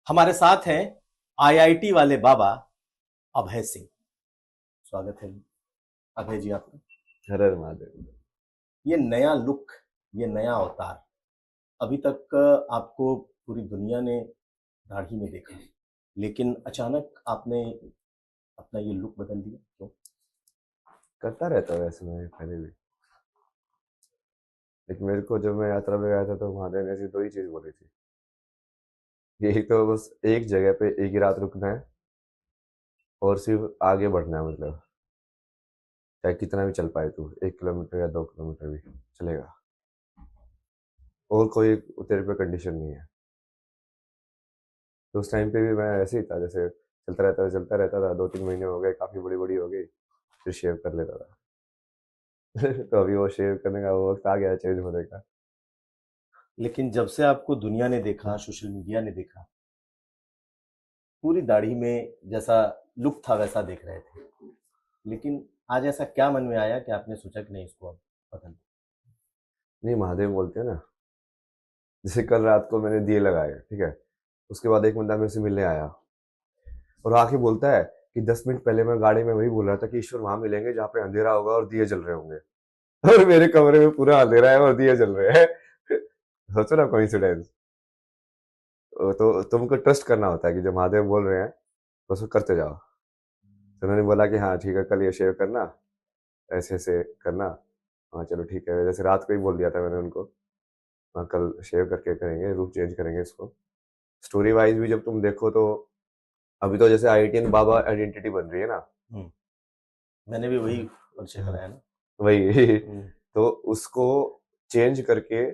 हमारे साथ हैं आईआईटी वाले बाबा अभय सिंह। स्वागत है अभय जी आपका। हर हर महादेव। ये नया लुक, ये नया अवतार, अभी तक आपको पूरी दुनिया ने दाढ़ी में देखा, लेकिन अचानक आपने अपना ये लुक बदल दिया, क्यों? करता रहता हूँ वैसे मैं पहले भी। लेकिन मेरे को जब मैं यात्रा पे गया था तो महादेव ने ऐसी दो ही चीज बोली थी कि एक तो बस एक जगह पे एक ही रात रुकना है और सिर्फ आगे बढ़ना है, मतलब चाहे कितना भी चल पाए तू, 1 किलोमीटर या 2 किलोमीटर भी चलेगा। और कोई तेरे पे कंडीशन नहीं है। तो उस टाइम पे भी मैं ऐसे ही था, जैसे चलता रहता था। 2-3 महीने हो गए, काफी बड़ी बड़ी हो गई, फिर शेव कर लेता था। तो अभी वो शेव करने का वो वक्त आ गया चेंज होने का। लेकिन जब से आपको दुनिया ने देखा, सोशल मीडिया ने देखा, पूरी दाढ़ी में जैसा लुक था वैसा देख रहे थे, लेकिन आज ऐसा क्या मन में आया कि आपने सोचा कि नहीं, इसको अब बदल? नहीं, महादेव बोलते हैं ना। जैसे कल रात को मैंने दिए लगाए, ठीक है। उसके बाद एक बंदा मेरे से मिलने आया और आके बोलता है कि 10 मिनट पहले मैं गाड़ी में वही बोल रहा था कि ईश्वर वहां मिलेंगे जहाँ पे अंधेरा होगा और दिए जल रहे होंगे। और मेरे कमरे में पूरा अंधेरा है और दिए जल रहे हैं। सोचो ना, कोइंसिडेंस। तो तुमको ट्रस्ट करना होता है कि जो महादेव बोल रहे हैं तो उसको करते जाओ। तो उन्होंने बोला कि हाँ ठीक है, कल ये शेव करना, ऐसे ऐसे करना। हाँ चलो ठीक है, जैसे रात को ही बोल दिया था मैंने उनको। हाँ कल शेव करके करेंगे, रूप चेंज करेंगे इसको। स्टोरी वाइज भी जब तुम देखो तो अभी तो जैसे आईटीएन बाबा आइडेंटिटी बन रही है ना। हम्म, मैंने भी वही परिचय हाँ, कराया ना। वही। हम्म, तो उसको चेंज करके,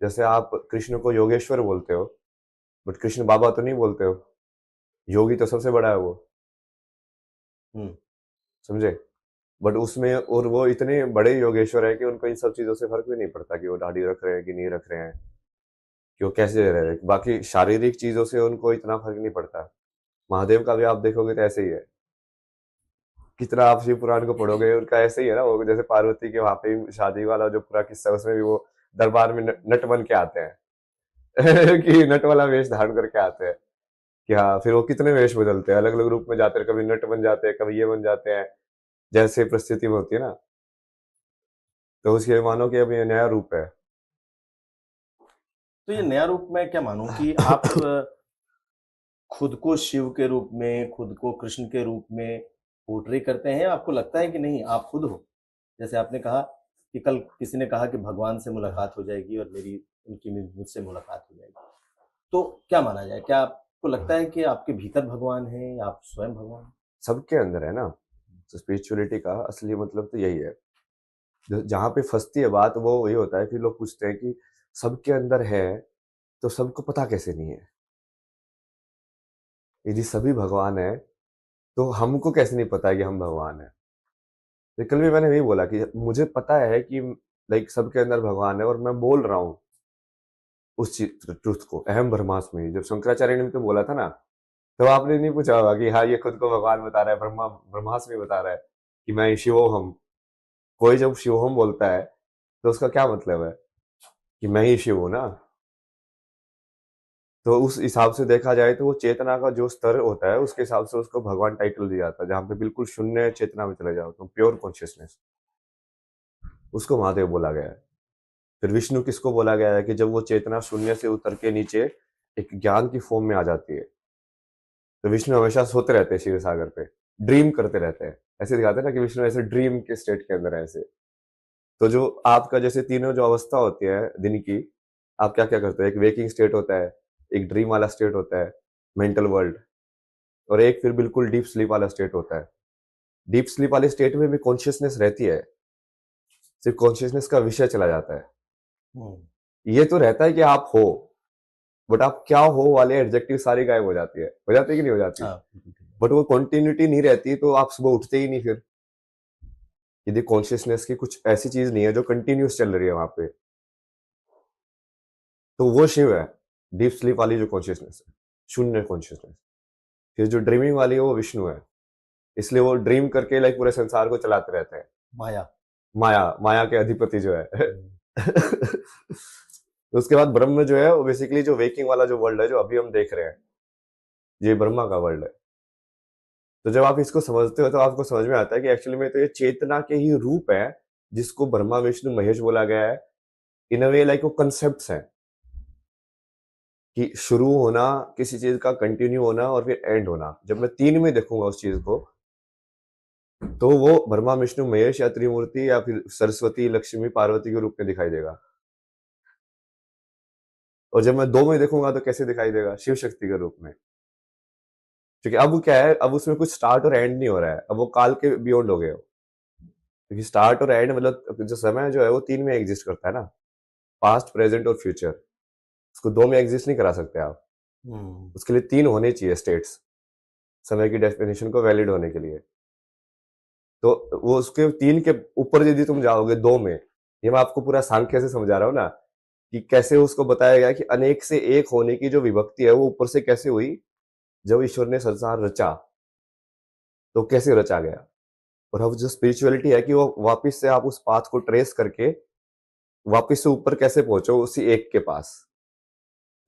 जैसे आप कृष्ण को योगेश्वर बोलते हो, बट कृष्ण बाबा तो नहीं बोलते हो। योगी तो सबसे बड़ा है वो, हम्म। समझे। बट उसमें और वो इतने बड़े योगेश्वर है कि उनको इन सब चीजों से फर्क भी नहीं पड़ता कि वो दाढ़ी रख रहे हैं कि नहीं रख रहे हैं, कि वो कैसे रह रहे हैं। बाकी शारीरिक चीजों से उनको इतना फर्क नहीं पड़ता। महादेव का भी आप देखोगे तो ऐसे ही है। कितना आप शिव पुराण को पढ़ोगे, उनका ऐसे ही है ना। वो जैसे पार्वती के वहां पे शादी वाला जो पूरा किस्सा है, उसमें भी वो दरबार में नट बन के आते हैं। कि नट वाला वेश धारण करके आते हैं। कि हाँ, फिर वो कितने वेश बदलते हैं, अलग अलग रूप में जाते हैं, कभी नट बन जाते हैं, कभी ये बन जाते हैं, जैसे परिस्थिति में होती है ना। तो उसके मानो कि अब ये नया रूप है। तो ये नया रूप मैं क्या मानूं कि आप खुद को शिव के रूप में, खुद को कृष्ण के रूप में पोर्ट्रे करते हैं? आपको लगता है कि नहीं, आप खुद हो? जैसे आपने कहा कि कल किसी ने कहा कि भगवान से मुलाकात हो जाएगी और मेरी उनकी मुझसे मुलाकात हो जाएगी, तो क्या माना जाए? क्या आपको लगता है कि आपके भीतर भगवान है या आप स्वयं भगवान हैं? सबके अंदर है ना। तो स्पिरिचुअलिटी का असली मतलब तो यही है। जहाँ पे फंसती है बात वो वही होता है कि लोग पूछते हैं कि सबके अंदर है तो सबको पता कैसे नहीं है। यदि सभी भगवान है तो हमको कैसे नहीं पता है कि हम भगवान है। तो कल भी मैंने वही बोला कि मुझे पता है कि लाइक सबके अंदर भगवान है और मैं बोल रहा हूँ उस ट्रुथ को। अहम ब्रह्मास्मि, जब शंकराचार्य ने भी तो बोला था ना, तो आपने नहीं पूछा होगा कि हाँ ये खुद को भगवान बता रहा है, ब्रह्मास्मि बता रहा है कि मैं शिवोहम। कोई जब शिवोहम बोलता है तो उसका क्या मतलब है कि मैं ही शिव हूं ना। तो उस हिसाब से देखा जाए तो वो चेतना का जो स्तर होता है उसके हिसाब से उसको भगवान टाइटल दिया जाता है। जहां पे बिल्कुल शून्य चेतना में चले जाओ तो प्योर कॉन्शियसनेस, उसको महादेव बोला गया है। फिर विष्णु किसको बोला गया है कि जब वो चेतना शून्य से उतर के नीचे एक ज्ञान की फॉर्म में आ जाती है। तो विष्णु हमेशा सोते रहते हैं क्षीर सागर पे, ड्रीम करते रहते हैं। ऐसे दिखाते हैं ना कि विष्णु ऐसे ड्रीम के स्टेट के अंदर है ऐसे। तो जो आपका जैसे तीनों जो अवस्था होती है दिन की, आप क्या क्या करते हो। एक वेकिंग स्टेट होता है, एक ड्रीम वाला स्टेट होता है, मेंटल वर्ल्ड, और एक फिर बिल्कुल डीप स्लीप वाला स्टेट होता है। डीप स्लीप वाले स्टेट में भी कॉन्शियसनेस रहती है, सिर्फ कॉन्शियसनेस का विषय चला जाता है। हम्म। ये तो रहता है कि आप हो, बट आप क्या हो वाले एडजेक्टिव सारी गायब हो जाती है कि नहीं हो जाती। हाँ, बिल्कुल ठीक है। बट वो कंटिन्यूटी नहीं रहती तो आप सुबह उठते ही नहीं फिर। यदि कॉन्शियसनेस की कुछ ऐसी चीज नहीं है जो कंटिन्यूस चल रही है वहां पे, तो वो शिव है। डीप स्लीप वाली जो कॉन्शियसनेस है, शून्य कॉन्शियसनेस। फिर जो ड्रीमिंग वाली है वो विष्णु है। इसलिए वो ड्रीम करके लाइक पूरे संसार को चलाते रहते हैं। माया। माया, माया के अधिपति जो है। हम्म। तो उसके बाद ब्रह्म जो है वो बेसिकली जो वेकिंग वाला जो वर्ल्ड है जो अभी हम देख रहे हैं, ये ब्रह्मा का वर्ल्ड है। तो जब आप इसको समझते हो तो आपको समझ में आता है कि एक्चुअली में तो ये चेतना के ही रूप है, जिसको ब्रह्मा विष्णु महेश बोला गया है। इन अ वे लाइक वो कंसेप्ट हैं कि शुरू होना किसी चीज का, कंटिन्यू होना और फिर एंड होना। जब मैं तीन में देखूंगा उस चीज को, तो वो ब्रह्मा विष्णु महेश या त्रिमूर्ति या फिर सरस्वती लक्ष्मी पार्वती के रूप में दिखाई देगा। और जब मैं दो में देखूंगा तो कैसे दिखाई देगा? शिव शक्ति के रूप में। क्योंकि अब क्या है, अब उसमें कुछ स्टार्ट और एंड नहीं हो रहा है, अब वो काल के बियॉन्ड हो गए हो। क्योंकि स्टार्ट और एंड मतलब जो समय जो है वो तीन में एग्जिस्ट करता है ना, पास्ट प्रेजेंट और फ्यूचर। उसको दो में एग्जिस्ट नहीं करा सकते आप। उसके लिए तीन होने चाहिए स्टेट्स, समय की डेफिनेशन को वैलिड होने के लिए। तो वो उसके तीन के ऊपर यदि तुम जाओगे दो में, ये मैं आपको पूरा सांख्य से समझा रहा हूँ ना, कि कैसे उसको बताया गया कि अनेक से एक होने की जो विभक्ति है वो ऊपर से कैसे हुई। जब ईश्वर ने संसार रचा तो कैसे रचा गया। और अब जो स्पिरिचुअलिटी है कि वो वापस से आप उस पाथ को ट्रेस करके वापस से ऊपर कैसे पहुंचो उसी एक के पास।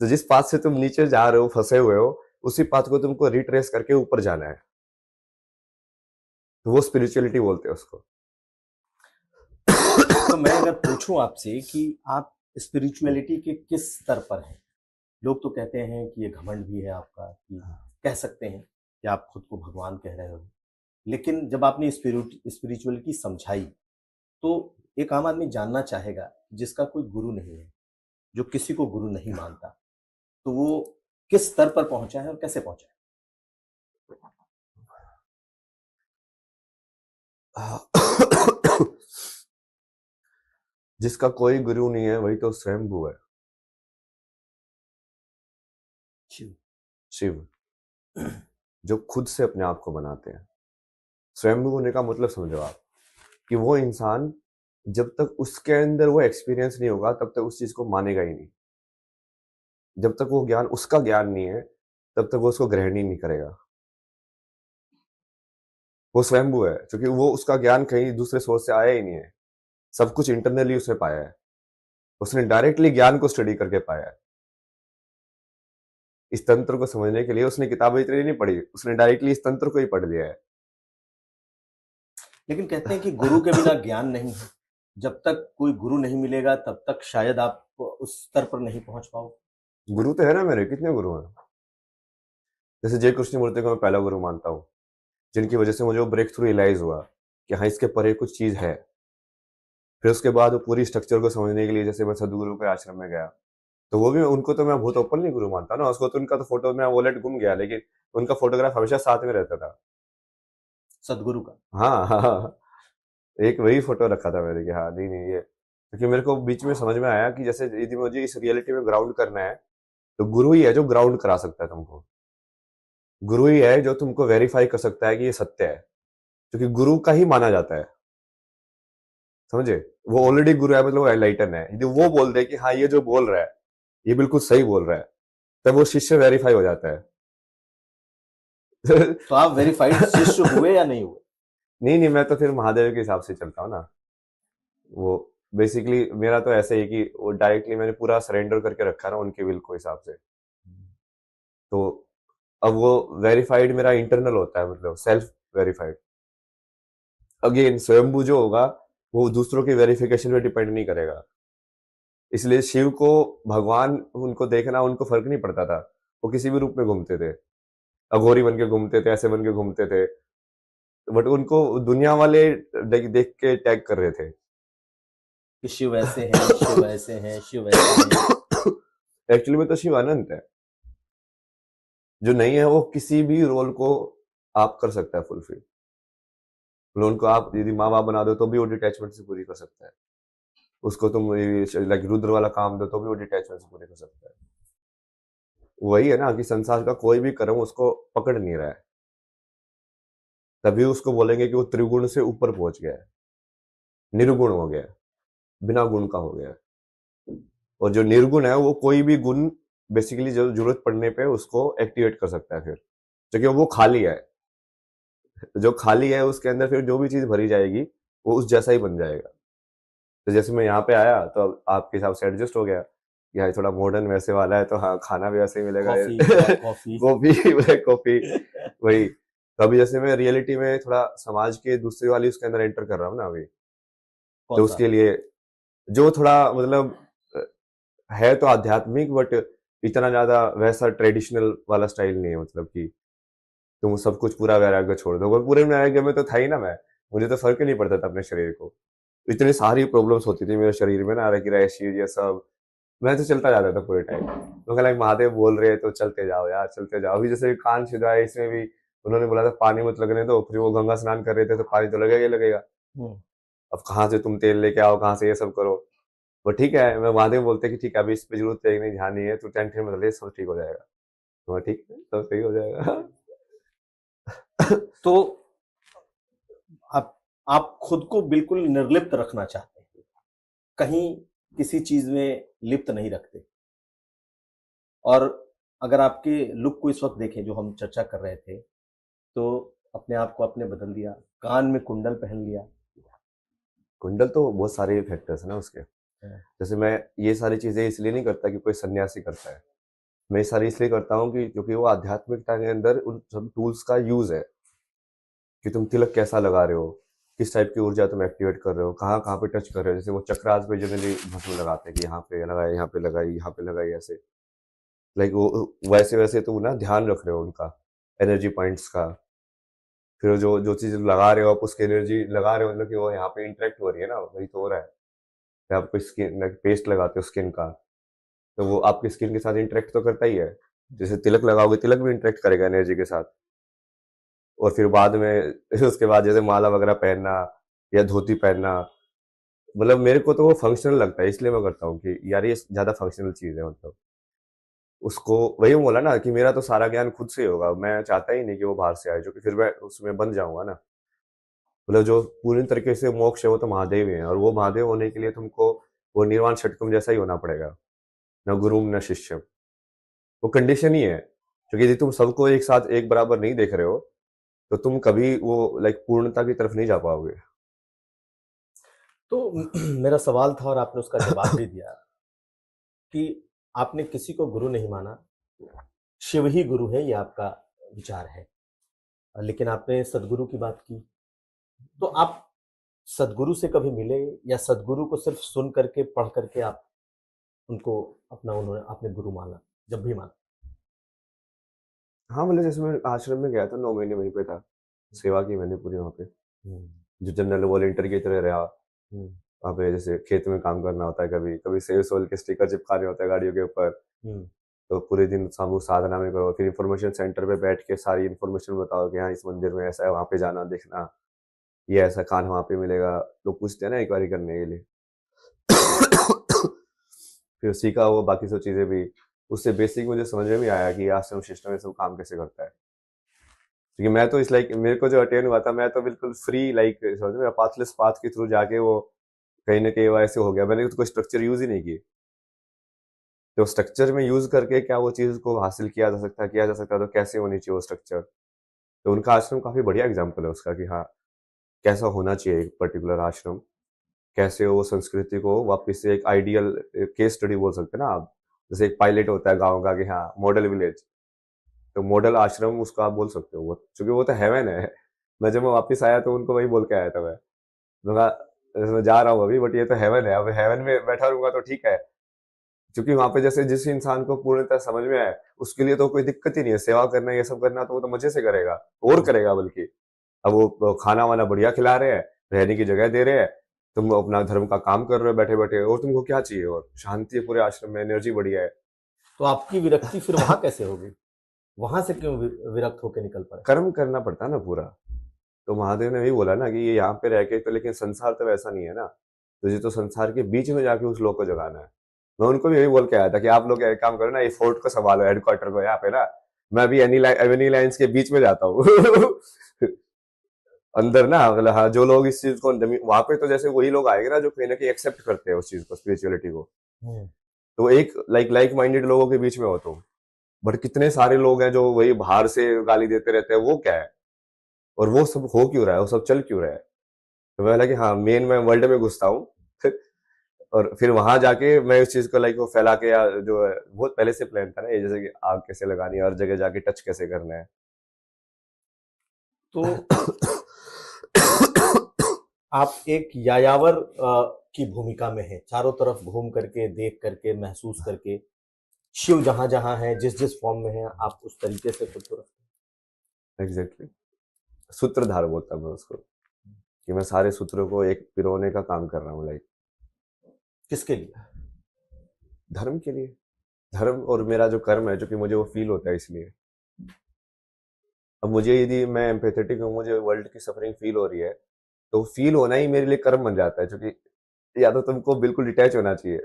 तो जिस पाथ से तुम नीचे जा रहे हो, फंसे हुए हो, उसी पाथ को तुमको रिट्रेस करके ऊपर जाना है। तो वो स्पिरिचुअलिटी बोलते हैं उसको। तो मैं अगर पूछूं आपसे कि आप स्पिरिचुअलिटी के किस स्तर पर हैं? लोग तो कहते हैं कि ये घमंड भी है आपका, कि कह सकते हैं कि आप खुद को भगवान कह रहे हो। लेकिन जब आपने स्पिरिचुअलिटी समझाई, तो एक आम आदमी जानना चाहेगा जिसका कोई गुरु नहीं है, जो किसी को गुरु नहीं मानता, तो वो किस स्तर पर पहुंचा है और कैसे पहुंचा है? जिसका कोई गुरु नहीं है वही तो स्वयंभू है, शिव। शिव, जो खुद से अपने आप को बनाते हैं। स्वयंभू होने का मतलब समझो आप, कि वो इंसान जब तक उसके अंदर वो एक्सपीरियंस नहीं होगा तब तक उस चीज को मानेगा ही नहीं। जब तक वो ज्ञान उसका ज्ञान नहीं है तब तक वो उसको ग्रहण ही नहीं करेगा। वो स्वयंभू है क्योंकि वो उसका ज्ञान कहीं दूसरे सोर्स से आया ही नहीं है। सब कुछ इंटरनली उसने पाया है। उसने डायरेक्टली ज्ञान को स्टडी करके पाया है। इस तंत्र को समझने के लिए उसने किताबें इतनी नहीं पढ़ी, उसने डायरेक्टली इस तंत्र को ही पढ़ लिया है। लेकिन कहते हैं कि गुरु के बिना ज्ञान नहीं है। जब तक कोई गुरु नहीं मिलेगा तब तक शायद आप उस स्तर पर नहीं पहुंच पाओ। गुरु तो है ना मेरे, कितने गुरु हैं। जैसे जय कृष्ण मूर्ति को मैं पहला गुरु मानता हूँ, जिनकी वजह से मुझे वो ब्रेक थ्रू रियलाइज हुआ कि हाँ इसके परे कुछ चीज है। फिर उसके बाद वो पूरी स्ट्रक्चर को समझने के लिए जैसे मैं सदगुरु के आश्रम में गया, तो वो भी उनको तो मैं बहुत ओपनली गुरु मानता ना। उसको तो उनका तो फोटो में वॉलेट गुम गया, लेकिन उनका फोटोग्राफ हमेशा साथ में रहता था। सदगुरु का। हाँ हाँ हाँ। एक वही फोटो रखा था मैंने कि हाँ नहीं नहीं ये, क्योंकि मेरे को बीच में समझ में आया कि जैसे यदि मुझे इस रियलिटी में ग्राउंड करना है तो गुरु ही है जो ग्राउंड करा सकता है तुमको। गुरु ही है जो तुमको वेरीफाई कर सकता है कि ये सत्य है, क्योंकि गुरु का ही माना जाता है। समझे? वो ऑलरेडी गुरु है, मतलब वो एनलाइटन है। यदि वो बोल दे कि हाँ ये जो बोल रहा है ये बिल्कुल सही बोल रहा है, तब वो शिष्य वेरीफाई हो जाता है। तो आप वेरीफाइड शिष्य हुए या नहीं हुए? नहीं नहीं, मैं तो फिर महादेव के हिसाब से चलता हूँ ना। वो बेसिकली मेरा तो ऐसे ही कि वो डायरेक्टली मैंने पूरा सरेंडर करके रखा ना उनके विल को हिसाब से। तो अब वो वेरीफाइड मेरा इंटरनल होता है, मतलब सेल्फ वेरीफाइड। अगेन स्वयंभू जो होगा वो दूसरों की वेरिफिकेशन पे डिपेंड नहीं करेगा। इसलिए शिव को भगवान उनको देखना उनको फर्क नहीं पड़ता था। वो किसी भी रूप में घूमते थे, अघोरी बन के घूमते थे, ऐसे बन के घूमते थे, बट उनको दुनिया वाले देख के टैग कर रहे थे। कि शिव ऐसे हैं, शिव ऐसे हैं, शिव ऐसे हैं। एक्चुअली में तो शिव अनंत है। जो नहीं है वो किसी भी रोल को आप कर सकता है फुलफिल। मतलब उनको आप यदि माँ बाप बना दो तो भी वो डिटैचमेंट से पूरी कर सकता है। उसको तुम लाइक रुद्र वाला काम दो तो भी वो डिटैचमेंट से पूरी कर सकता है। वही है ना कि संसार का कोई भी कर्म उसको पकड़ नहीं रहा है, तभी उसको बोलेंगे कि वो त्रिगुण से ऊपर पहुंच गया है, निर्गुण हो गया है, बिना गुण का हो गया है। और जो निर्गुण है वो कोई भी गुण बेसिकली जो जरूरत पड़ने पे उसको एक्टिवेट कर सकता है फिर, क्योंकि वो खाली है। जो खाली है उसके अंदर फिर जो भी चीज भरी जाएगी वो उस जैसा ही बन जाएगा। तो जैसे मैं यहाँ पे आया तो अब आपके हिसाब से एडजस्ट हो गया, या थोड़ा मॉडर्न वैसे वाला है तो हाँ खाना भी वैसे ही मिलेगा। Coffee, black coffee. Coffee black coffee वही। तो अभी जैसे मैं रियलिटी में थोड़ा समाज के दूसरी वाली उसके अंदर एंटर कर रहा हूँ ना अभी, कौन तो सा? उसके लिए जो थोड़ा मतलब है तो आध्यात्मिक, बट इतना ज्यादा वैसा ट्रेडिशनल वाला स्टाइल नहीं है, मतलब कि तुम सब कुछ पूरा वैराग्य छोड़ दो। और पूरे वैराग्य में तो था ही ना मैं, मुझे तो फर्क ही नहीं पड़ता था अपने शरीर को। इतनी सारी प्रॉब्लम्स होती थी मेरे शरीर में ना, कि रैशेज ये सब, मैं तो चलता जाता था पूरे टाइम। तो कहला महादेव बोल रहे हैं तो चलते जाओ यार, चलते जाओ। अभी जैसे कान छिदवाया, इसमें भी उन्होंने बोला था पानी मत लगने दो, फिर वो गंगा स्नान कर रहे थे तो पानी तो लगेगा ही लगेगा। हम्म। अब कहाँ से तुम तेल लेके आओ, कहाँ से ये सब करो। वो ठीक है, मैं महादेव बोलते कि ठीक है अभी इस पे जरूरत है नहीं, ध्यान नहीं है, तो टेंशन मत ले, सब ठीक हो जाएगा। तो ठीक है, सब सही हो जाएगा। तो आप खुद को बिल्कुल निर्लिप्त रखना चाहते हैं, कहीं किसी चीज में लिप्त नहीं रखते। और अगर आपके लुक को इस वक्त देखें जो हम चर्चा कर रहे थे, तो अपने आप को आपने बदल दिया, कान में कुंडल पहन लिया। कुंडल तो बहुत सारे फैक्टर्स है ना उसके। हाँ। जैसे मैं ये सारी चीजें इसलिए नहीं करता कि कोई सन्यासी करता है, मैं ये सारी इसलिए करता हूँ कि क्योंकि वो आध्यात्मिकता के अंदर उन सब टूल्स का यूज है, कि तुम तिलक कैसा लगा रहे हो, किस टाइप की ऊर्जा तुम एक्टिवेट कर रहे हो, कहाँ कहाँ पे टच कर रहे हो। जैसे वो चक्रास पे जनरली भस्म लगाते हैं कि यहाँ पे लगाए, यहाँ पे लगाई, यहाँ पे लगाई, ऐसे लाइक वो वैसे वैसे तुम ना ध्यान रख रहे हो उनका, एनर्जी पॉइंट्स का। फिर जो जो चीज लगा रहे हो आप, उसकी एनर्जी लगा रहे हो, मतलब कि वो यहाँ पे इंटरेक्ट हो रही है ना, वही तो हो रहा है। फिर आप कोई स्किन पेस्ट लगाते हो स्किन का, तो वो आपकी स्किन के साथ इंटरेक्ट तो करता ही है। जैसे तिलक लगाओगे, तिलक भी इंटरेक्ट करेगा एनर्जी के साथ। और फिर बाद में उसके बाद जैसे माला वगैरह पहनना या धोती पहनना, मतलब मेरे को तो वो फंक्शनल लगता है, इसलिए मैं करता हूँ कि यार ये ज्यादा फंक्शनल चीज है। मतलब उसको वही बोला ना कि मेरा तो सारा ज्ञान खुद से ही होगा, मैं चाहता ही नहीं कि वो बाहर से आए, जो कि फिर मैं उसमें बन जाऊंगा ना। मतलब जो पूरी तरीके से मोक्ष है वो तो महादेव ही है, और वो महादेव होने के लिए तुमको वो निर्वाण षटकम जैसा ही होना पड़ेगा, न गुरुम न शिष्यम। वो कंडीशन ही है, क्योंकि यदि तुम सबको एक साथ एक बराबर नहीं देख रहे हो तो तुम कभी वो लाइक पूर्णता की तरफ नहीं जा पाओगे। तो मेरा सवाल था और आपने उसका जवाब भी दिया कि आपने किसी को गुरु नहीं माना, शिव ही गुरु है, ये आपका विचार है। लेकिन आपने सदगुरु की बात की, तो आप सदगुरु से कभी मिले, या सदगुरु को सिर्फ सुन करके पढ़ करके आप उनको उन्होंने आपने गुरु माना, जब भी माना? हाँ, मतलब जैसे मैं आश्रम में गया था, 9 महीने वहीं पे था, सेवा की मैंने पूरी वहाँ पे, हम्म, जो जनरल वॉलेंटियर की तरह रहा। हम्म, वहाँ पे जैसे खेत में काम करना होता है, कभी कभी सेव सोल के स्टिकर चिपकाने होते हैं गाड़ियों के ऊपर। हम्म, तो पूरे दिन सामूहिक साधना में करो, फिर इन्फॉर्मेशन सेंटर पे बैठ के सारी इन्फॉर्मेशन बताओ कि हाँ इस मंदिर में ऐसा है, वहाँ पे जाना देखना, ये ऐसा खाना वहाँ पे मिलेगा। लोग पूछते हैं ना एक बारी करने के लिए। फिर सीखा वो बाकी सब चीजें भी, उससे बेसिक मुझे समझ में भी आया कि आश्रम सिस्टम में सब काम कैसे करता है। क्योंकि मैं तो इस लाइक मेरे को जो अटेंड हुआ था, मैं तो बिल्कुल फ्री लाइक समझ में पाथलेस पाथ के थ्रू जाके वो कहीं ना कहीं वैसे हो गया। मैंने तो कोई स्ट्रक्चर यूज ही नहीं की। तो स्ट्रक्चर में यूज करके क्या वो चीज को हासिल किया जा सकता, तो कैसे होनी चाहिए वो स्ट्रक्चर। तो उनका आश्रम काफी बढ़िया एग्जाम्पल है उसका कि हाँ कैसा होना चाहिए एक पर्टिकुलर आश्रम, कैसे वो संस्कृति को वापस से एक आइडियल केस स्टडी बोल सकते हैं ना आप। जैसे एक पायलट होता है गाँव का कि हाँ मॉडल विलेज, तो मॉडल आश्रम उसको आप बोल सकते हो वो, क्योंकि वो तो हेवन है। मैं जब मैं वापस आया तो उनको वही बोल के आया था मैं कहा, मैं जा रहा हूँ अभी बट ये तो हेवन है, अब हेवन में बैठा रहूंगा तो ठीक है। क्योंकि वहां पे जैसे जिस इंसान को पूर्णतः समझ में आए उसके लिए तो कोई दिक्कत ही नहीं है, सेवा करना ये सब करना तो वो तो मजे से करेगा, और करेगा बल्कि। अब वो खाना वाना बढ़िया खिला रहे हैं, रहने की जगह दे रहे हैं, तुम अपना धर्म का काम कर रहे हो बैठे बैठे, और तुमको क्या चाहिए, और शांति है पूरे आश्रम में, एनर्जी बढ़िया है। तो आपकी विरक्ति फिर वहां कैसे होगी? वहां से क्यों विरक्त होकर निकल पड़े? कर्म करना पड़ता है ना पूरा। तो महादेव ने भी बोला ना कि ये यहाँ पे रह के तो, लेकिन संसार तो वैसा नहीं है ना, तुझे तो संसार के बीच में जाके उस लोग को जगाना है। मैं उनको भी यही बोल के आया था कि आप लोग एक काम करो ना, ये फोर्ट को संभालो, हेडक्वार्टर को यहाँ पे ना, मैं अभी एवेन्यू लाइन्स के बीच में जाता हूँ। अंदर ना, मतलब हाँ जो लोग इस चीज को वहां पे, तो जैसे वही लोग आएंगे ना जो कहीं ना कहीं एक्सेप्ट करते हैं उस चीज को, स्पिरिचुअलिटी को। हम्म। तो एक लाइक माइंडेड लोगों के बीच में हो तुम। बट कितने सारे लोग हैं जो वही बाहर से गाली देते रहते हैं, वो क्या है, और वो सब हो क्यों रहा है, वो सब चल क्यों रहा है। तो मैं लगा कि हाँ मेन मैं वर्ल्ड में घुसता हूँ। और फिर वहां जाके मैं उस चीज को लाइक वो फैला के, या जो है बहुत पहले से प्लान था ना ये, जैसे कि आग कैसे लगानी है, हर जगह जाके टच कैसे करना है। तो आप एक यायावर की भूमिका में हैं, चारों तरफ घूम करके, देख करके, महसूस करके, शिव जहां जहां है, जिस जिस फॉर्म में है, आप उस तरीके से खुद को रखते एग्जैक्टली, सूत्रधार बोलता मैं उसको, कि मैं सारे सूत्रों को एक पिरोने का काम कर रहा हूँ लाइक। हैं। किसके लिए? धर्म के लिए, धर्म और मेरा जो कर्म है, जो कि मुझे वो फील होता है इसलिए। अब मुझे यदि मैं एम्पैथेटिक हूँ, मुझे वर्ल्ड की सफरिंग फील हो रही है, तो फील होना ही मेरे लिए कर्म बन जाता है, क्योंकि या तो तुमको बिल्कुल डिटैच होना चाहिए।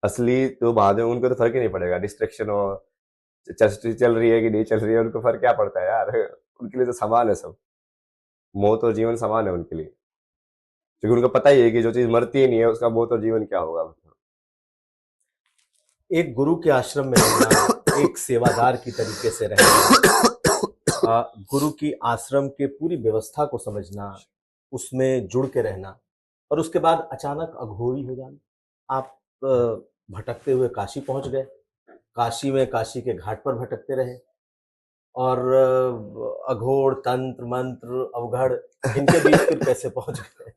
असली जो महादेव, उनको तो फर्क ही नहीं पड़ेगा डिस्ट्रैक्शन हो, चल चल रही है कि नहीं चल रही है, उनको फर्क क्या पड़ता है यार। उनके लिए तो समान है सब, मौत और जीवन समान है उनके लिए, क्योंकि उनको पता ही है कि जो चीज मरती ही नहीं है उसका मौत और जीवन क्या होगा। एक गुरु के आश्रम में रहना, एक सेवादार की तरीके से रहना, गुरु की आश्रम के पूरी व्यवस्था को समझना, उसमें जुड़ के रहना, और उसके बाद अचानक अघोरी हो जाना। आप भटकते हुए काशी पहुंच गए, काशी में काशी के घाट पर भटकते रहे, और अघोर, तंत्र मंत्र, अवघड़, इनके बीच फिर कैसे पहुंच गए?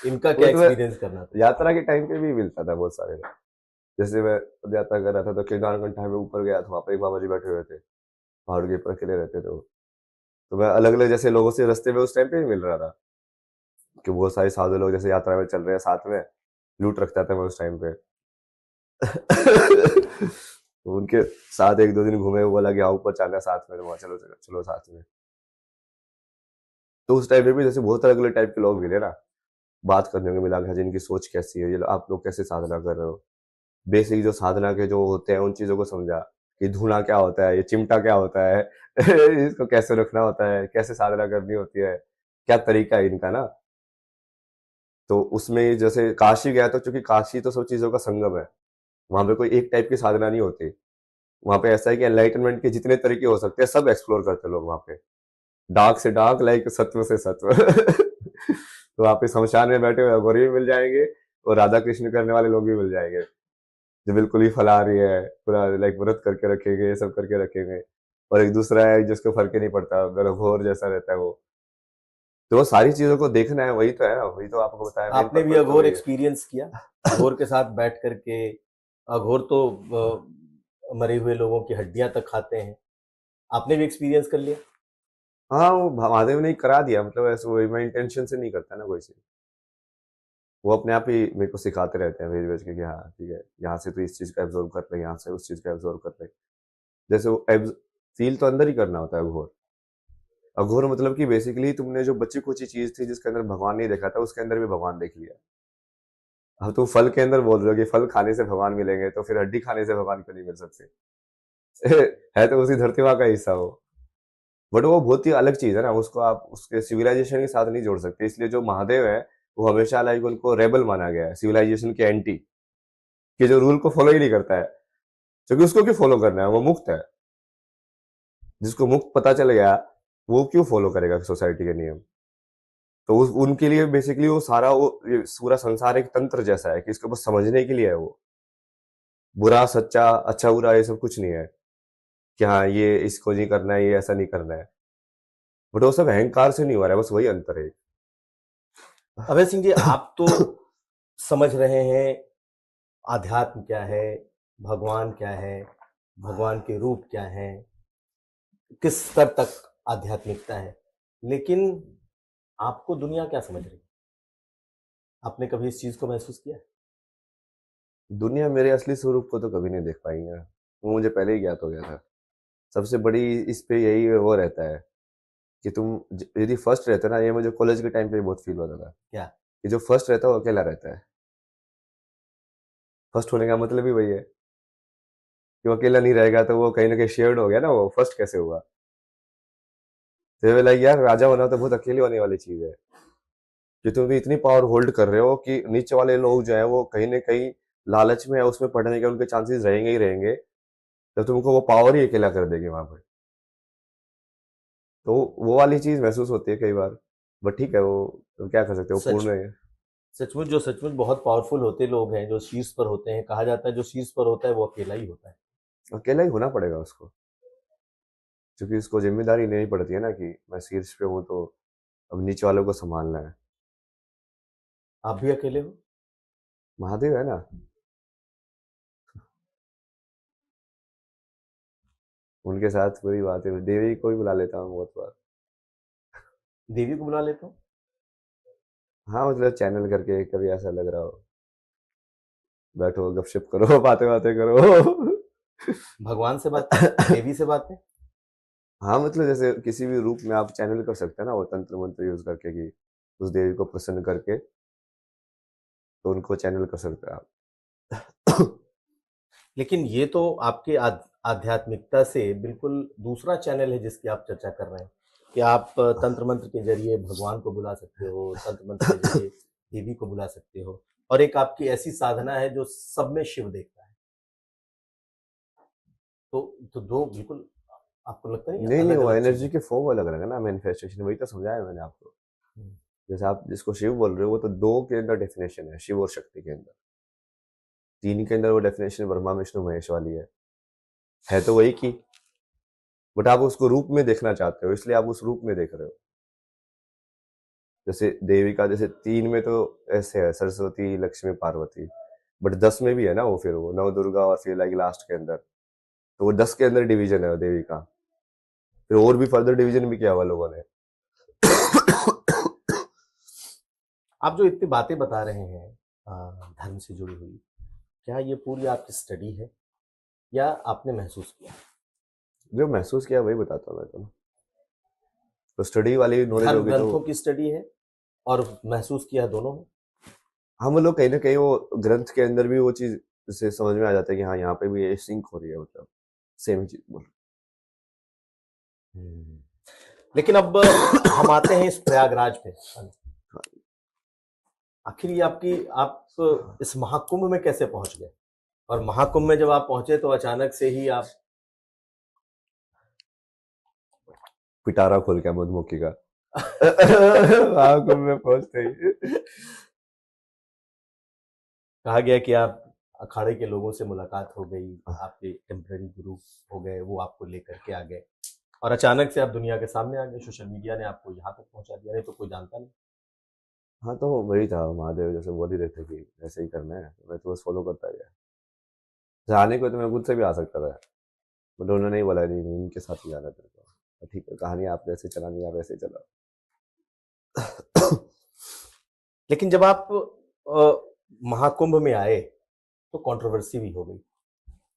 इनका वो क्या तो मैं एक्सपीरियंस करना था? यात्रा के टाइम पे भी मिलता था बहुत सारे। जैसे मैं यात्रा कर रहा था तो केदारकंठा में ऊपर गया, तो वहाँ पे एक बाबा जी बैठे हुए थे, पहाड़ के ऊपर अकेले रहते थे वो। तो मैं अलग अलग जैसे लोगों से रास्ते में उस टाइम पे भी मिल रहा था, कि बहुत सारे साधु लोग जैसे यात्रा में चल रहे हैं साथ में, लूट रखता था मैं उस टाइम पे। तो उनके साथ एक दो दिन घूमे, वो बोला कि हाँ ऊपर चलना है साथ में, तो वहाँ चलो चलो चलो साथ में। तो उस टाइम पे भी जैसे बहुत अलग अलग टाइप के लोग मिले ना, बात करने को मिला कि हाँ, जिनकी सोच कैसी है, ये आप लोग कैसे साधना कर रहे हो, बेसिक जो साधना के जो होते हैं उन चीजों को समझा, कि धूना क्या होता है, ये चिमटा क्या होता है, इसको कैसे रखना होता है, कैसे साधना करनी होती है, क्या तरीका है इनका ना। तो उसमें जैसे काशी गया, तो चूंकि काशी तो सब चीजों का संगम है, वहां पे कोई एक टाइप की साधना नहीं होती। वहां पे ऐसा है कि एनलाइटनमेंट के जितने तरीके हो सकते हैं सब एक्सप्लोर करते हैं लोग वहां पे, डार्क से डार्क, लाइक सत्व से सत्व। तो वहां पे शमशान में बैठे हुए अघोरी भी मिल जाएंगे, और राधा कृष्ण करने वाले लोग भी मिल जाएंगे, जो बिल्कुल ही फलाहारी है, पूरा लाइक व्रत करके रखेंगे, ये सब करके रखेंगे। और एक दूसरा है जिसको फर्क ही नहीं पड़ता, अगर घोर जैसा रहता है वो। तो वो सारी चीजों को देखना है, वही तो है ना, वही तो आपको बताया, मेन आपने भी पर्पज तो अघोर वही है। एक्सपीरियंस किया? अघोर के साथ बैठ करके, अघोर तो मरे हुए लोगों की हड्डियां तक खाते हैं, आपने भी एक्सपीरियंस कर लिया? हाँ, वो महादेव ने ही करा दिया, मतलब ऐसे वो मैं इंटेंशन से नहीं करता ना कोई चीज, वो अपने आप ही मेरे को सिखाते रहते हैं भेज भेज के, कि हाँ ठीक है, यहाँ से तो इस चीज का एब्जॉर्व कर ले, यहाँ से उस चीज का एब्जॉर्व कर ले। जैसे वो फील तो अंदर ही करना होता है अघोर। अघोर मतलब कि बेसिकली तुमने जो बच्ची कुची चीज थी जिसके अंदर भगवान नहीं देखा था, उसके अंदर भी भगवान देख लिया। अब तुम फल के अंदर बोल रहे हो कि फल खाने से भगवान मिलेंगे, तो फिर हड्डी खाने से भगवान क्यों नहीं मिल सकते? है तो उसी धरती माँ का हिस्सा हो। बट वो बहुत ही अलग चीज है ना, उसको आप उसके सिविलाइजेशन के साथ नहीं जोड़ सकते, इसलिए जो महादेव है वो हमेशा लाइक उनको रेबल माना गया है, सिविलाइजेशन के एंटी, कि जो रूल को फॉलो ही नहीं करता है। क्योंकि उसको क्यों फॉलो करना है, वो मुक्त है। जिसको मुक्त पता चल गया, वो क्यों फॉलो करेगा सोसाइटी के नियम? तो उनके लिए बेसिकली वो सारा, वो ये पूरा संसार एक तंत्र जैसा है, कि इसको बस समझने के लिए है वो। बुरा सच्चा, अच्छा बुरा, ये सब कुछ नहीं है, कि हाँ ये इसको नहीं करना है, ये ऐसा नहीं करना है। बट वो सब अहंकार से नहीं हो रहा है, बस वही अंतर है। अभय सिंह जी, आप तो समझ रहे हैं आध्यात्म क्या है, भगवान क्या है, भगवान के रूप क्या है, किस स्तर तक आध्यात्मिकता है, लेकिन आपको दुनिया क्या समझ रही है? आपने कभी इस चीज को महसूस किया? दुनिया मेरे असली स्वरूप को तो कभी नहीं देख पाएंगे, वो मुझे पहले ही ज्ञात हो गया था। सबसे बड़ी इस पे यही वो रहता है, कि तुम यदि फर्स्ट रहते ना, ये मुझे कॉलेज के टाइम पे बहुत फील होता था, क्या? कि जो फर्स्ट रहता है वो अकेला रहता है। फर्स्ट होने का मतलब ही वही है, कि वो अकेला नहीं रहेगा, तो वो कहीं ना कहीं शेयर्ड हो गया ना, वो फर्स्ट कैसे हुआ? तो लाइक यार, राजा होना तो बहुत अकेले होने वाली चीज है, कि तुम भी इतनी पावर होल्ड कर रहे हो कि नीचे वाले लोग जो है वो कहीं ना कहीं लालच में है, उसमें पढ़ने के उनके चांसेस रहेंगे ही रहेंगे, तो तुमको वो पावर ही अकेला कर देगी वहां पर। तो वो वाली चीज महसूस होती है कई बार। बट ठीक है, वो तो क्या कर सकते हो, सच पूर्ण है। सचमुच बहुत पावरफुल होते लोग हैं जो शीर्ष पर होते हैं, कहा जाता है जो शीर्ष पर होता है वो अकेला ही होता है। अकेला ही होना पड़ेगा उसको, क्योंकि उसको जिम्मेदारी लेनी पड़ती है ना कि मैं शीर्ष पे हूँ तो अब नीचे वालों को संभालना है। आप भी अकेले हो? महादेव है ना। उनके साथ पूरी बात है, देवी को भी बुला लेता हूँ बहुत बार। देवी को बुला लेता हूँ? हाँ मतलब चैनल करके कभी ऐसा लग रहा हो, बैठो गपशप करो बातें बातें करो। भगवान से बातें, देवी से बातें? हाँ मतलब जैसे किसी भी रूप में आप चैनल कर सकते हैं ना, वो तंत्र मंत्र यूज करके कि उस देवी को प्रसन्न करके, तो उनको चैनल कर सकते हैं आप। लेकिन ये तो आपके आध्यात्मिकता से बिल्कुल दूसरा चैनल है जिसकी आप चर्चा कर रहे हैं कि आप तंत्र मंत्र के जरिए भगवान को बुला सकते हो, तंत्र मंत्र के जरिए देवी को बुला सकते हो, और एक आपकी ऐसी साधना है जो सब में शिव देखता है। तो दो बिल्कुल, आपको लगता नहीं नहीं नहीं, अलग वो अलग एनर्जी चीजें? के फॉर्म अलग अलग है ना, मैनिफेस्टेशन, वही तो समझाया मैंने आपको। हम्म। जैसे आप जिसको शिव बोल रहे हो वो तो दो के अंदर डेफिनेशन है, शिव और शक्ति के अंदर। तीन के अंदर वो डेफिनेशन ब्रह्मा विष्णु महेश वाली है तो वही की, बट आप उसको रूप में देखना चाहते हो इसलिए आप उस रूप में देख रहे हो। जैसे देवी का जैसे तीन में तो ऐसे है सरस्वती लक्ष्मी पार्वती, बट 10 में भी है ना वो, फिर वो नव दुर्गा और फिर लाइक लास्ट के अंदर, तो वो 10 के अंदर डिवीजन है वो देवी का। फिर और भी फर्दर डिवीजन भी किया हुआ लोगों ने। आप जो इतनी बातें बता रहे हैं धर्म से जुड़ी हुई, क्या ये पूरी आपकी स्टडी है या आपने महसूस किया? जो महसूस किया वही बताता हूँ मैं तो। तो स्टडी वाली नॉलेज धर्म होगी तो ग्रंथों की स्टडी है और महसूस किया दोनों है? हम लोग कहीं ना कहीं वो ग्रंथ के अंदर भी वो चीज से समझ में आ जाता है कि हाँ यहाँ पे भी ये सिंक हो रही है, मतलब सेम चीज बोल। हम्म। लेकिन अब हम आते हैं इस प्रयागराज पे। आखिर ये आपकी, आप इस महाकुंभ में कैसे पहुंच गए? और महाकुंभ में जब आप पहुंचे तो अचानक से ही आप, पिटारा खोल गया मधुमक्खी का। वहां में पहुंचते ही कहा गया कि आप अखाड़े के लोगों से मुलाकात हो गई, आपके टेम्पररी गुरु हो गए, वो आपको लेकर के आ गए और अचानक से आप दुनिया के सामने आ गए। सोशल मीडिया ने आपको यहाँ तक पहुंचा दिया, नहीं तो कोई जानता नहीं। हाँ तो वही था, महादेव जैसे बोल ही रहे थे कि ऐसे ही करना है, तो मैं तो बस फॉलो करता गया। जाने को तो मैं खुद से भी आ सकता था, बट उन्होंने नहीं बोला नहीं नहीं इनके साथ ही जाना तेरे को, तो ठीक है कहानी आप जैसे चलानी है आप ऐसे ही चलाओ। लेकिन जब आप महाकुंभ में आए तो कंट्रोवर्सी भी हो गई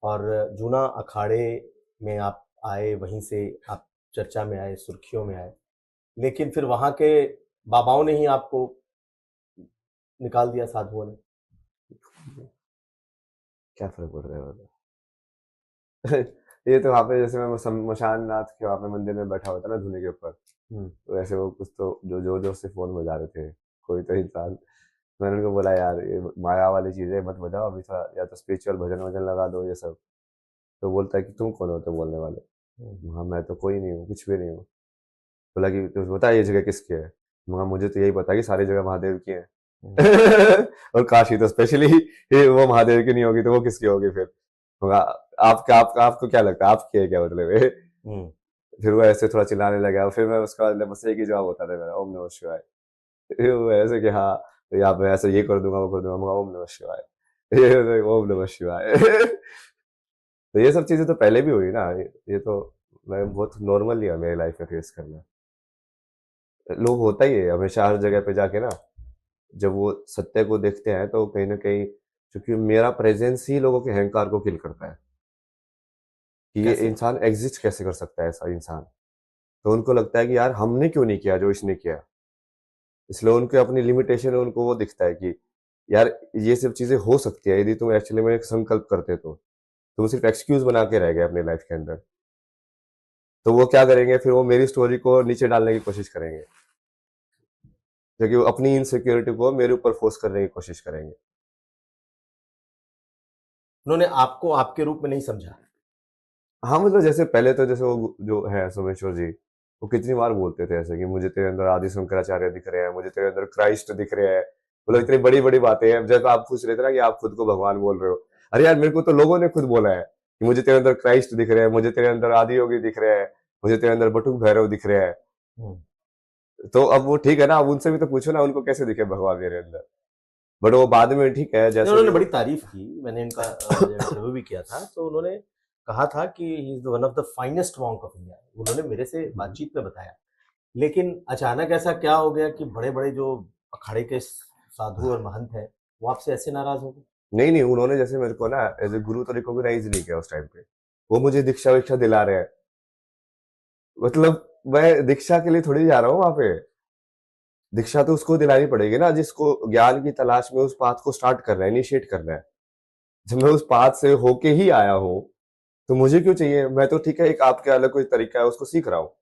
और जूना अखाड़े में आप आए, वहीं से आप चर्चा में आए, सुर्खियों में आए, लेकिन फिर वहां के बाबाओं ने ही आपको निकाल दिया, साधुओं ने। क्या फर्क पड़ रहा है मतलब। ये तो वहाँ पे जैसे मैं मशान नाथ के वहाँ पे मंदिर में बैठा होता ना धुनी के ऊपर, हम्म। तो ऐसे वो कुछ तो जो जोर जोर से फोन बजा रहे थे कोई तो इंसान। मैंने उनको बोला यार ये माया वाली चीजें मत बजाओ अभी, थोड़ा या तो स्पिरिचुअल भजन वजन लगा दो ये सब। तो बोलता है कि तुम कौन होते हो बोलने वाले। हाँ मैं तो कोई नहीं हूँ, कुछ भी नहीं हूँ। बोला कि तुम बता ये जगह किसकी है। मगर मुझे तो यही पता है कि सारी जगह महादेव की है। और काशी तो स्पेशली वो महादेव की नहीं होगी तो वो किसकी होगी फिर। मगा आपको क्या लगता है आपकी है क्या मतलब ये। हम्म। फिर वो ऐसे थोड़ा चिल्लाने लगा, फिर मैं उसका बस एक ही जवाब होता था मेरा, ओम नमः शिवाय। फिर वो ऐसे कि हाँ तो यहाँ पे ऐसे ये कर दूंगा वो कर दूंगा, मगा ओम नमः शिवाय। ये ओम नमः शिवाय। तो ये सब चीजें तो पहले भी हुई ना, ये तो मैं बहुत नॉर्मल ही है मेरी लाइफ में फेस करना। लोग होता ही है हमेशा हर जगह पे जाके ना, जब वो सत्य को देखते हैं तो कहीं ना कहीं, क्योंकि मेरा प्रेजेंस ही लोगों के अहंकार को किल करता है कि ये कैसे? इंसान एग्जिस्ट कैसे कर सकता है ऐसा इंसान। तो उनको लगता है कि यार हमने क्यों नहीं किया जो इसने किया, इसलिए उनके अपनी लिमिटेशन है, उनको वो दिखता है कि यार ये सब चीजें हो सकती है यदि तुम एक्चुअली में एक संकल्प करते तो वो सिर्फ एक्सक्यूज बना के रह गए अपने लाइफ के अंदर। तो वो क्या करेंगे फिर, वो मेरी स्टोरी को नीचे डालने की कोशिश करेंगे, क्योंकि वो अपनी इनसिक्योरिटी को मेरे ऊपर फोर्स करने की कोशिश करेंगे। उन्होंने आपको आपके रूप में नहीं समझा? हाँ मतलब जैसे पहले तो जैसे वो जो है सोमेश्वर जी, वो कितनी बार बोलते थे ऐसे कि मुझे तेरे अंदर आदि शंकराचार्य दिख रहे हैं, मुझे तेरे अंदर क्राइस्ट दिख रहे हैं, मतलब इतनी बड़ी बड़ी बातें हैं। जब आप पूछ रहे थे ना कि आप खुद को भगवान बोल रहे हो, अरे यार मेरे को तो लोगों ने खुद बोला है कि मुझे तेरे अंदर क्राइस्ट दिख रहे हैं, मुझे तेरे अंदर आदि योगी दिख रहे हैं, मुझे तेरे अंदर बटुक भैरव दिख रहे हैं। हम्म। तो अब वो ठीक है ना, अब उनसे भी तो पूछो ना उनको कैसे दिखे भगवान मेरे अंदर। बट वो बाद में ठीक है, नहीं, जैसे उन्होंने भी वो। बड़ी तारीफ की, मैंने इनका इंटरव्यू भी किया था, तो उन्होंने कहा था कि he is one of the finest monk of India, उन्होंने मेरे से बातचीत में बताया। लेकिन अचानक ऐसा क्या हो गया कि बड़े बड़े जो अखाड़े के साधु और महंत हैं वो आपसे ऐसे नाराज हो गए? नहीं नहीं, उन्होंने जैसे मेरे को ना एज ए गुरु तो रिकॉग्नाइज नहीं किया उस टाइम पे। वो मुझे दीक्षा विक्षा दिला रहे हैं, मतलब मैं दीक्षा के लिए थोड़ी जा रहा हूँ वहां पे। दीक्षा तो उसको दिलानी पड़ेगी ना जिसको ज्ञान की तलाश में उस पाथ को स्टार्ट करना है, इनिशिएट करना है। जब मैं उस पाथ से होके ही आया हूँ तो मुझे क्यों चाहिए? मैं तो ठीक है, एक आपके अलग कोई तरीका है उसको सीख रहा हूँ।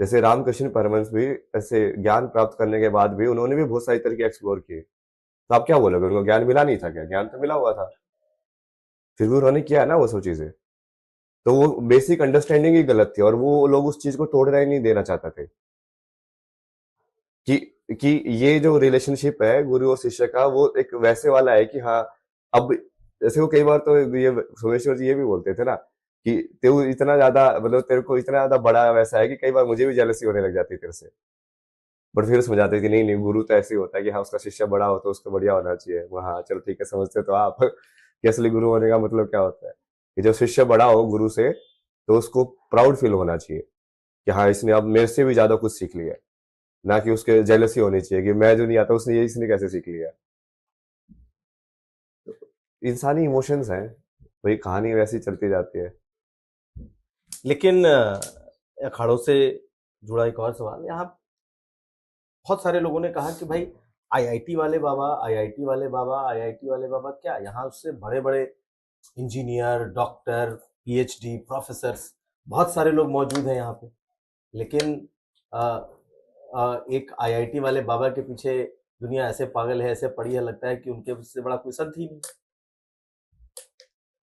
जैसे रामकृष्ण परमहंस भी ऐसे ज्ञान प्राप्त करने के बाद भी उन्होंने भी बहुत सारी तरीके एक्सप्लोर किए। तो आप क्या बोलोगे, उनको ज्ञान मिला नहीं था क्या? ज्ञान तो मिला हुआ था, फिर भी उन्होंने किया ना वो सब चीजें। तो वो बेसिक अंडरस्टैंडिंग ही गलत थी और वो लोग उस चीज को तोड़ना ही नहीं देना चाहते थे कि ये जो रिलेशनशिप है गुरु और शिष्य का, वो एक वैसे वाला है कि हाँ, अब जैसे वो कई बार तो ये सोमेश्वर जी ये भी बोलते थे ना कि तेरे इतना ज्यादा, मतलब तेरे को इतना ज्यादा बड़ा वैसा है कि कई बार मुझे भी जेलसी होने लग जाती है तेरे से। बट फिर समझाते कि नहीं नहीं, गुरु तो ऐसे ही होता है कि हाँ उसका शिष्य बड़ा हो तो उसको बढ़िया होना चाहिए। वो हाँ चलो ठीक है, समझते तो आप कि असली गुरु होने का मतलब क्या होता है, कि जब शिष्य बड़ा हो गुरु से तो उसको प्राउड फील होना चाहिए कि हाँ इसने अब मेरे से भी ज्यादा कुछ सीख लिया है। ना कि उसके जेलसी होनी चाहिए कि मैं जो नहीं आता उसने ये इसने कैसे सीख लिया। इंसानी इमोशंस हैं, वही कहानी वैसी चलती जाती है। लेकिन अखाड़ों से जुड़ा एक और सवाल यहाँ, बहुत सारे लोगों ने कहा कि भाई आईआईटी वाले बाबा, आईआईटी वाले बाबा, आईआईटी वाले बाबा, क्या यहाँ उससे बड़े बड़े इंजीनियर, डॉक्टर, पीएचडी, प्रोफेसर्स, बहुत सारे लोग मौजूद हैं यहाँ पे। लेकिन अ, एक आईआईटी वाले बाबा के पीछे दुनिया ऐसे पागल है, ऐसे पड़ी है, लगता है कि उनके से बड़ा कोई संत ही नहीं।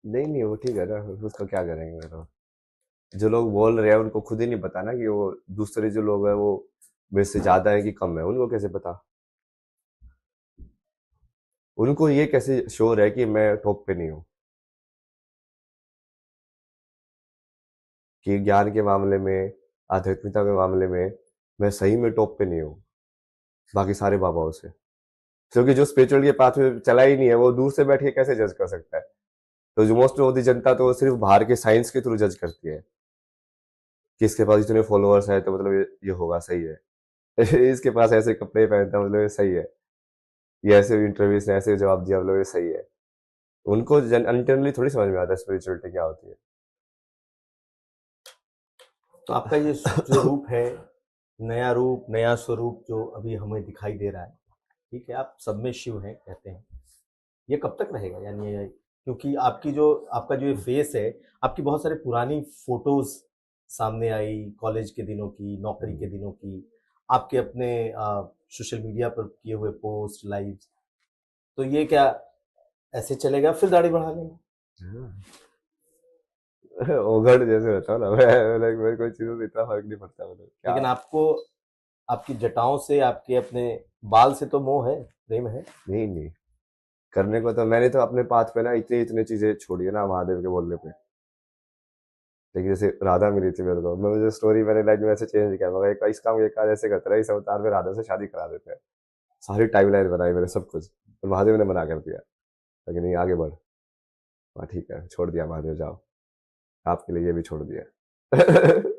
नहीं नहीं, वो ठीक है ना, उसका क्या करेंगे। तो जो लोग बोल रहे हैं उनको खुद ही नहीं पता ना कि वो दूसरे जो लोग हैं वो मेरे से ज्यादा है कि कम है, उनको कैसे पता? उनको ये कैसे श्योर है कि मैं टॉप पे नहीं हूँ? कि ज्ञान के मामले में, आध्यात्मिकता के मामले में मैं सही में टॉप पे नहीं हूँ बाकी सारे बाबाओं से? क्योंकि जो स्पिरिचुअल के पाथ में चला ही नहीं है वो दूर से बैठ के कैसे जज कर सकता है? तो जो मोस्ट ऑफ द जनता तो सिर्फ बाहर के साइंस के थ्रू जज करती है कि इसके पास इतने फॉलोअर्स है तो मतलब ये होगा, सही है इसके पास ऐसे कपड़े पहनता है, मतलब ये सही है, ये ऐसे इंटरव्यूज ने ऐसे जवाब दिया, मतलब ये सही है। उनको इंटरनली थोड़ी समझ में आता है स्पिरिचुअलिटी क्या होती है। तो आपका ये जो रूप है, नया रूप, नया स्वरूप जो अभी हमें दिखाई दे रहा है, ठीक है, आप सब में शिव हैं कहते हैं, ये कब तक रहेगा? यानी क्योंकि आपका जो ये फेस है, आपकी बहुत सारी पुरानी फोटोज सामने आई, कॉलेज के दिनों की, नौकरी के दिनों की, आपके अपने सोशल मीडिया पर किए हुए पोस्ट, लाइव्स, तो ये क्या ऐसे चलेगा, फिर दाढ़ी बढ़ा लेंगे? ओगड़ जैसे रहता हूँ ना मैं, like, मेरे कोई चीजों से इतना फर्क नहीं पड़ता, मतलब क्या। लेकिन आपको आपकी जटाओं से, आपके अपने बाल से तो मोह है, प्रेम है। नहीं नहीं, करने को तो मैंने तो अपने पाथ पे ना इतनी इतनी चीजें छोड़ी है ना महादेव के बोलने पे। लेकिन जैसे राधा मिली थी मेरे को, मैं मुझे स्टोरी मैंने लाइफ में ऐसे चेंज किया, मगर इस काम ये काज ऐसे करते रहे, इस अवतार में राधा से शादी करा देते हैं। सारी टाइमलाइन बनाई मैंने सब कुछ, और महादेव ने मना कर दिया, लेकिन नहीं आगे बढ़। हाँ ठीक है, छोड़ दिया महादेव, जाओ, आपके लिए ये भी छोड़ दिया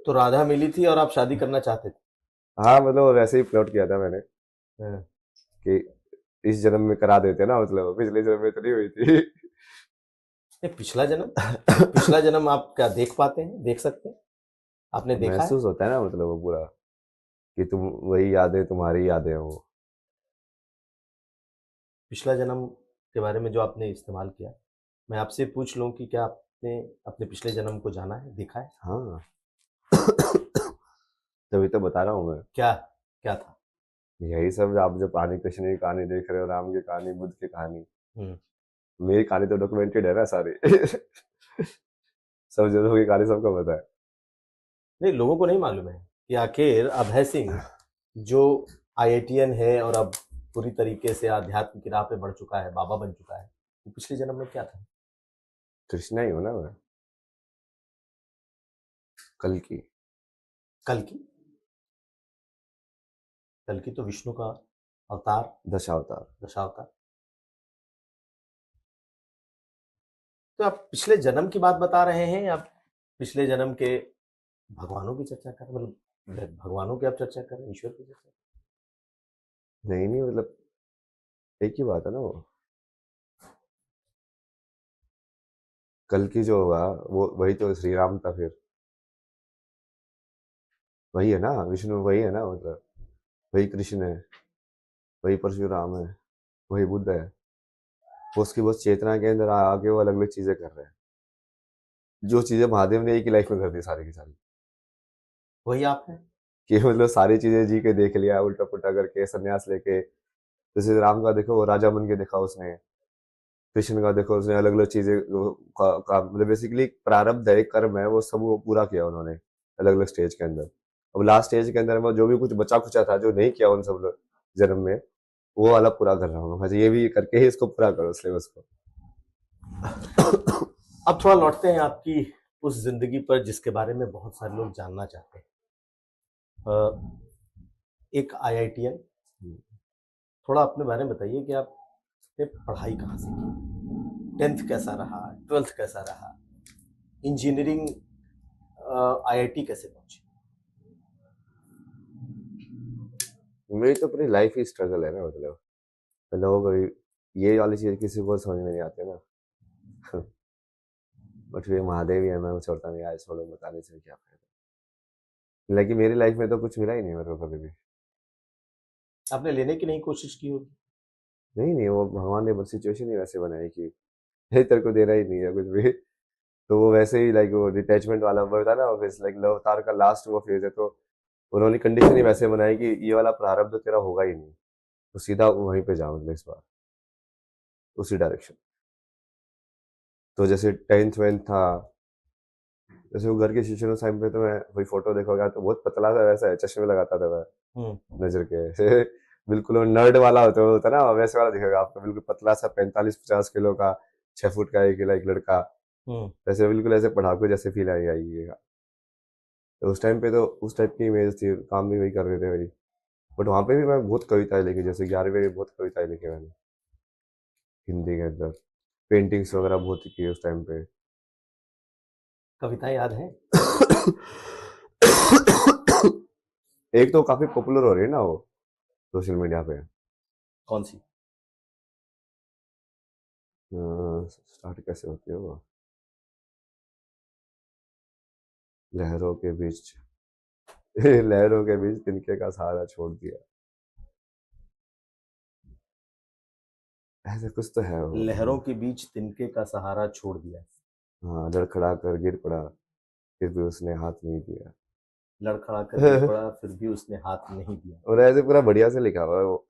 तो राधा मिली थी और आप शादी करना चाहते थे? हाँ मतलब वैसे ही प्लॉट किया था मैंने हाँ। कि इस जन्म में करा देते ना, मतलब पिछले जन्म में तो नहीं हुई थी नहीं, पिछला जन्म आप क्या देख पाते हैं, देख सकते हैं? आपने देखा है? महसूस होता है ना, मतलब वो पूरा कि तुम वही यादें, तुम्हारी यादें हो। पिछला जन्म के बारे में जो आपने इस्तेमाल किया, मैं आपसे पूछ लूं कि क्या आपने अपने पिछले जन्म को जाना है, देखा है? हाँ तभी तो बता रहा हूँ मैं। क्या क्या था? यही सब, आप जो पानी कृष्ण की कहानी देख रहे हो, राम की कहानी, बुद्ध की कहानी, हम्म। मेरी कहानी तो डॉक्यूमेंटेड है ना सारी सब जनों की कहानी सबको पता है। नहीं, लोगों को नहीं मालूम है कि आखिर अभय सिंह जो आईआईटीएन है और अब पूरी तरीके से आध्यात्म की राह पे बढ़ चुका है, बाबा बन चुका है, वो पिछले जन्म में क्या था? कृष्णा ही हो ना मैं, कल की। कल की? कल की तो विष्णु का अवतार, दशावतार। दशावतार। तो आप पिछले जन्म की बात बता रहे हैं या पिछले जन्म के भगवानों की चर्चा कर, मतलब भगवानों की आप चर्चा कर रहे हैं, ईश्वर की चर्चा? नहीं नहीं, मतलब एक ही बात है ना वो। कल की जो होगा वो वही तो श्री राम था फिर। वही है ना विष्णु, वही है ना, मतलब वही कृष्ण है, वही परशुराम है, वही बुद्ध है। वो उसकी बस चेतना के अंदर आके वो अलग अलग चीजें कर रहे हैं। जो चीजें महादेव ने एक ही लाइफ में कर दी सारी की सारी। वही आप हैं। कि मतलब सारी चीजें जी के देख लिया, उल्टा पुल्टा करके संन्यास लेके। जैसे राम का देखो, वो राजा बन के देखा उसने। कृष्ण का देखो, उसने अलग अलग चीजें मतलब बेसिकली प्रारब्ध है, कर्म है, वो सब वो पूरा किया उन्होंने अलग अलग स्टेज के अंदर। अब लास्ट स्टेज के अंदर वो जो भी कुछ बचा खुचा था जो नहीं किया उन सब जन्म में, वो वाला पूरा कर रहा हूँ। ये भी करके ही इसको पूरा करो सिलेबस को। अब थोड़ा लौटते हैं आपकी उस जिंदगी पर जिसके बारे में बहुत सारे लोग जानना चाहते हैं। एक आईआईटीएन, थोड़ा अपने बारे में बताइए कि आपने पढ़ाई कहाँ से की, 10th कैसा रहा, 12th कैसा रहा, इंजीनियरिंग आईआईटी कैसे पहुंची? मेरी तो पूरी लाइफ ही स्ट्रगल है ना, मतलब लोग ये वाली चीज किसी को समझ में नहीं आते ना। बट ये महादेव ही है, मैं वो छोड़ता नहीं, आज छोड़ो, बताने से क्या फायदा। लेकिन मेरी लाइफ में तो कुछ मिला ही नहीं मेरे को कभी भी। आपने लेने की नहीं कोशिश की होगी? नहीं नहीं, वो भगवान ने बस सिचुएशन ही वैसे बनाई कि ये तेरे को देना ही नहीं है कुछ भी। तो वो वैसे ही लाइक वो डिटैचमेंट वाला वो था ना, लाइक लव अवतार का लास्ट वो फेज है, तो उन्होंने कंडीशन ही वैसे बनाई कि ये वाला प्रारब्ध तेरा होगा ही नहीं, तो सीधा वहीं पे जाओ मतलब इस बार, उसी डायरेक्शन। तो जैसे 10th 12th था, जैसे वो घर के शीशे उस टाइम पे, तो मैं वही फोटो देखोगा तो बहुत पतला सा वैसा है, चश्मे लगाता था मैं नजर के। बिल्कुल वो नर्ड वाला होता ना, वैसे वाला दिखेगा आपको, बिल्कुल पतला सा 45-50 किलो का, 6 फुट का एक लड़का। वैसे बिल्कुल ऐसे पढ़ाकू जैसे फील आई आएगी। तो उस टाइम पे तो उस टाइप की इमेज थी, काम भी वही कर रहे थे मेरी। बट वहाँ पे भी मैं बहुत कविताएं लिखी, जैसे 11वीं में बहुत कविताएं लिखी मैंने हिंदी के अंदर। पेंटिंग्स वगैरह बहुत की उस टाइम पे। कविता याद है? एक तो काफी पॉपुलर हो रही है ना वो सोशल मीडिया पे। कौन सी? स्टार्ट कैसे होती है वो? लहरों के बीच लहरों के बीच तिनके का सहारा छोड़ दिया, ऐसे कुछ तो है वो। लहरों के बीच तिनके का सहारा छोड़ दिया। हाँ, लड़खड़ा कर गिर पड़ा, फिर भी उसने हाथ नहीं दिया। लड़खड़ा कर गिर पड़ा फिर भी उसने हाथ नहीं दिया। और ऐसे पूरा बढ़िया से लिखा हुआ है वो।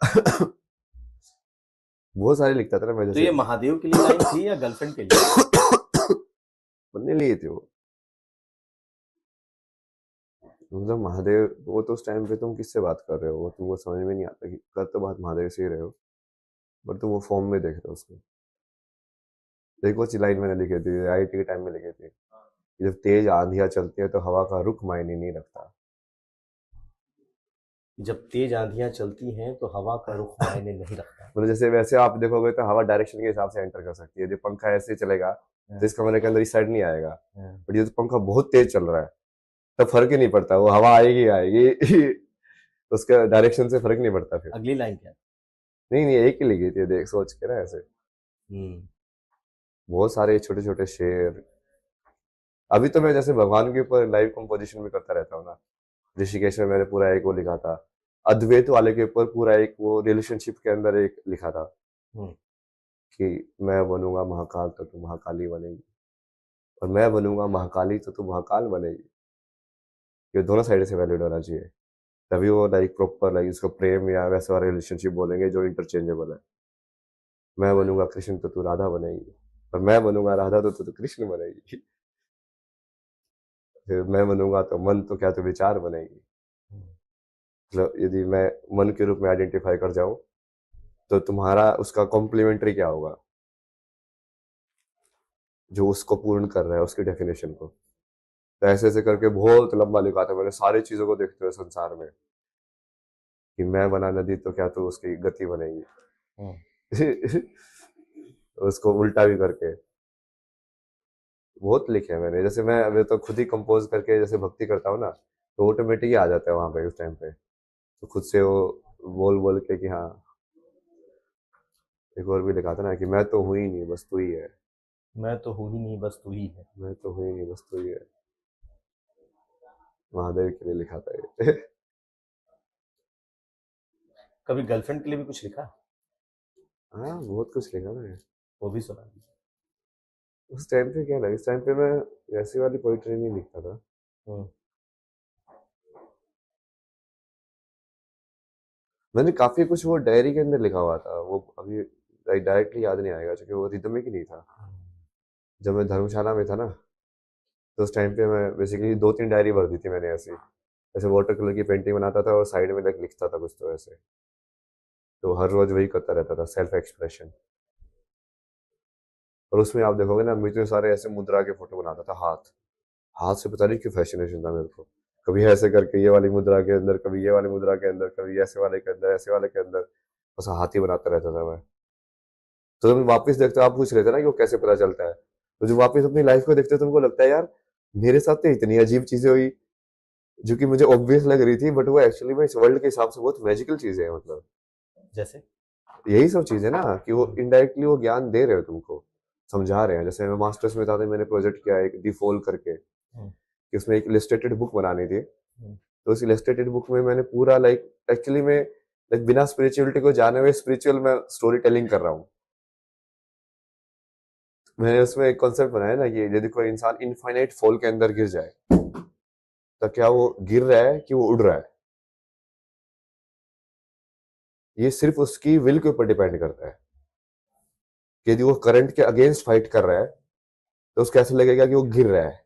बहुत सारे लिखता था ना मैं, तो जैसे ये महादेव के लिए लाइन थी या गर्लफ्रेंड के लिए? बनने लिए थे वो। मतलब महादेव, वो तो उस टाइम पे तुम किससे बात कर रहे हो, वो तुमको समझ में नहीं आता कि कर तो बात महादेव से ही रहे हो, बट तुम वो फॉर्म में देख रहे हो उसको। एक वो लाइन मैंने लिखी थी आईआईटी के टाइम में लिखी थी, कि जब तेज आंधियां चलती है तो हवा का रुख मायने नहीं रखता। जब तेज आंधियां चलती हैं तो हवा का रुख मायने नहीं रखता। मतलब जैसे वैसे आप देखोगे तो हवा डायरेक्शन के हिसाब से एंटर कर सकती है, जो पंखा ऐसे ही चलेगा तो इस कमरे के अंदर इस साइड नहीं आएगा। बट ये तो पंखा बहुत तेज चल रहा है, तब फर्क ही नहीं पड़ता, वो हवा आएगी आएगी। उसके डायरेक्शन से फर्क नहीं पड़ता फिर। अगली लाइन क्या? नहीं नहीं, एक ही लिखी थी, देख सोच के ना ऐसे। हम्म। बहुत सारे छोटे छोटे शेर। अभी तो मैं जैसे भगवान के ऊपर लाइव कंपोजिशन भी करता रहता हूँ ना। ऋषिकेश में मैंने पूरा एक वो लिखा था, अद्वैत वाले के ऊपर पूरा एक वो रिलेशनशिप के अंदर एक लिखा था, हम्म। कि मैं बनूंगा महाकाल तो तू महाकाली बनेगी, और मैं बनूंगा महाकाली तो तू महाकाल बनेगी। ये दोनों साइड से वैलिड होना चाहिए, तभी वो लाइक प्रॉपर लाइक इसको प्रेम या वैसा रिलेशनशिप बोलेंगे जो इंटरचेंजेबल है। मैं बनूंगा कृष्ण तो तू राधा बनेगी, और मैं बनूंगा राधा तो तू कृष्ण बनेगी। फिर मैं बनूंगा तो मन तो क्या तू विचार बनेगी। मतलब यदि मैं मन के रूप में आइडेंटिफाई कर जाऊं तो तुम्हारा उसका कॉम्प्लीमेंट्री क्या होगा जो उसको पूर्ण कर रहा है उसकी डेफिनेशन को। तो ऐसे ऐसे करके बहुत लंबा लिखा था मैंने सारी चीजों को देखते हुए संसार में कि मैं बना नदी तो क्या तो उसकी गति बनेगी। उसको उल्टा भी करके बहुत लिखे हैं मैंने। जैसे मैं अभी तो खुद ही कंपोज करके जैसे भक्ति करता हूँ ना तो ऑटोमेटिक ही आ जाता है वहां पे उस टाइम पे। तो खुद से वो बोल बोल के कि हाँ एक और भी लिखा था ना कि मैं तो हूं ही नहीं बस तू ही है। मैं तो हूँ ही नहीं बस तू ही है। मैं तो हूं ही नहीं बस तू ही है। महादेव के लिए लिखा था ये। कभी गर्लफ्रेंड के लिए भी कुछ लिखा? हाँ बहुत कुछ लिखा मैंने। वो भी सुना दीजिए। उस टाइम पे क्या था इस टाइम पे मैं वैसी वाली पोइट्री नहीं लिखता था। हम्म। मैंने काफी कुछ वो डायरी के अंदर लिखा हुआ था वो अभी डायरेक्टली याद नहीं आएगा क्योंकि वो रिदमिक ही नहीं था। जब मैं धर्मशाला में था ना तो उस टाइम पे मैं बेसिकली 2-3 डायरी भर दी थी मैंने ऐसी। ऐसे वाटर कलर की पेंटिंग बनाता था और साइड में लाइक लिखता था कुछ तो ऐसे। तो हर रोज वही करता रहता था सेल्फ एक्सप्रेशन। और उसमें आप देखोगे ना मैं इतने सारे ऐसे मुद्रा के फोटो बनाता था हाथ हाथ से पता नहीं क्यों फैसिनेशन था मेरे को। कभी ऐसे करके ये वाली मुद्रा के अंदर कभी ये वाली मुद्रा के अंदर कभी ऐसे वाले के अंदर ऐसे वाले के अंदर बस हाथ ही बनाता रहता था मैं। तो जब वापस देखते हो आप पूछ रहे थे ना कि वो कैसे पता चलता है तो जब वापस अपनी लाइफ को देखते हो तुमको लगता है यार मेरे साथ तो इतनी अजीब चीजें हुई जो कि मुझे ऑब्वियस लग रही थी बट वो एक्चुअली में इस वर्ल्ड के हिसाब से बहुत मैजिकल चीजें हैं मतलब। जैसे? यही सब चीजें ना कि वो इनडायरेक्टली वो ज्ञान दे रहे हो तुमको समझा रहे हैं। जैसे मैं मास्टर्स में था तो मैंने प्रोजेक्ट किया एक दी फॉल करके हम्म। कि उसमें एक इलस्ट्रेटेड बुक बनानी थी। हम्म। तो उस इलस्ट्रेटेड बुक में मैंने पूरा लाइक एक्चुअली में लाइक बिना स्पिरिचुअलिटी को जाने हुए स्पिरिचुअल में स्टोरी टेलिंग कर रहा हूँ। मैंने उसमें एक कॉन्सेप्ट बनाया ना कि यदि कोई इंसान इनफाइनाइट फॉल के अंदर गिर जाए तो क्या वो गिर रहा है कि वो उड़ रहा है ये सिर्फ उसकी विल के ऊपर डिपेंड करता है। कि यदि वो करंट के अगेंस्ट फाइट कर रहा है तो उसको ऐसे लगेगा कि वो गिर रहा है।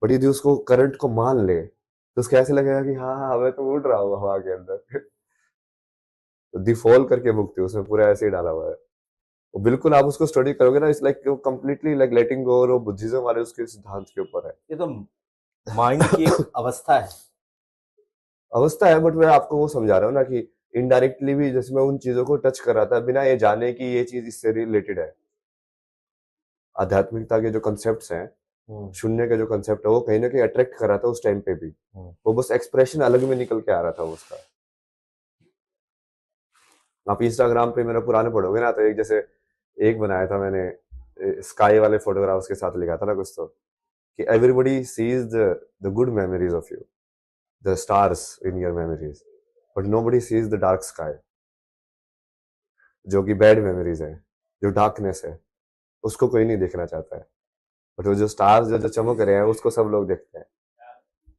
बट यदि उसको करंट को मान ले तो उसको ऐसे लगेगा कि हाँ हाँ मैं तो उड़ रहा हूँ हवा के अंदर। तो दी फॉल करके बुक थी उसमें पूरा ऐसे ही डाला हुआ है। वो बिल्कुल आप उसको स्टडी करोगे ना इट्स लाइक कंप्लीटली लाइक लेटिंग गो और वो बुद्धिज्म वाले उसके सिद्धांत के ऊपर है। ये तो माइंड की एक अवस्था है। अवस्था है बट मैं आपको वो समझा रहा हूँ ना कि इनडायरेक्टली भी जैसे मैं उन चीजों को टच कर रहा था बिना ये जाने कि ये चीज इससे रिलेटेड है। आध्यात्मिकता के जो कंसेप्ट हैं शून्य के जो कंसेप्ट है वो कहीं ना कहीं अट्रैक्ट कर रहा था उस टाइम पे भी। वो बस एक्सप्रेशन अलग में निकल के आ रहा था उसका। आप इंस्टाग्राम पे मेरा पुराने पढ़ोगे ना तो एक जैसे एक बनाया था मैंने स्काई वाले फोटोग्राफ्स के साथ लिखा था ना कुछ तो कि everybody sees the good memories of you the stars in your memories but nobody sees the dark sky जो कि बैड मेमोरीज है जो डार्कनेस है उसको कोई नहीं देखना चाहता है। बट वो जो स्टार्स जो जो चमक रहे हैं उसको सब लोग देखते हैं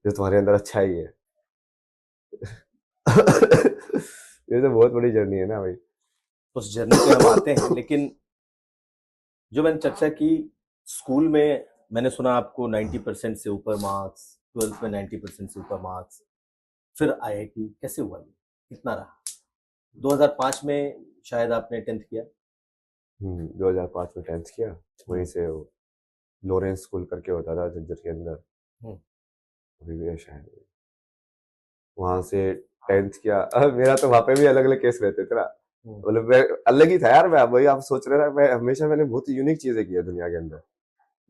जो तुम्हारे अंदर अच्छा ही है। ये तो बहुत बड़ी जर्नी है ना भाई। उस जर्नी पे हम आते हैं, लेकिन जो मैंने चर्चा की, स्कूल में मैंने सुना आपको 90% से ऊपर मार्क्स, 12th में 90% से ऊपर मार्क्स, फिर आईआईटी कैसे हुआ, ये कितना रहा? 2005 में शायद आपने 10th किया। 2005 में 10th किया वहीं से वो लॉरेंस स्कूल करके होता था झज्जर के अंदर हम्म। अभी भी है शायद। वहां से 10th किया। मेरा तो वहां पे भी अलग अलग केस रहते थे ना मतलब मैं अलग ही था यार। मैं वही आप सोच रहे ना मैं हमेशा मैंने बहुत यूनिक चीजें की है दुनिया के अंदर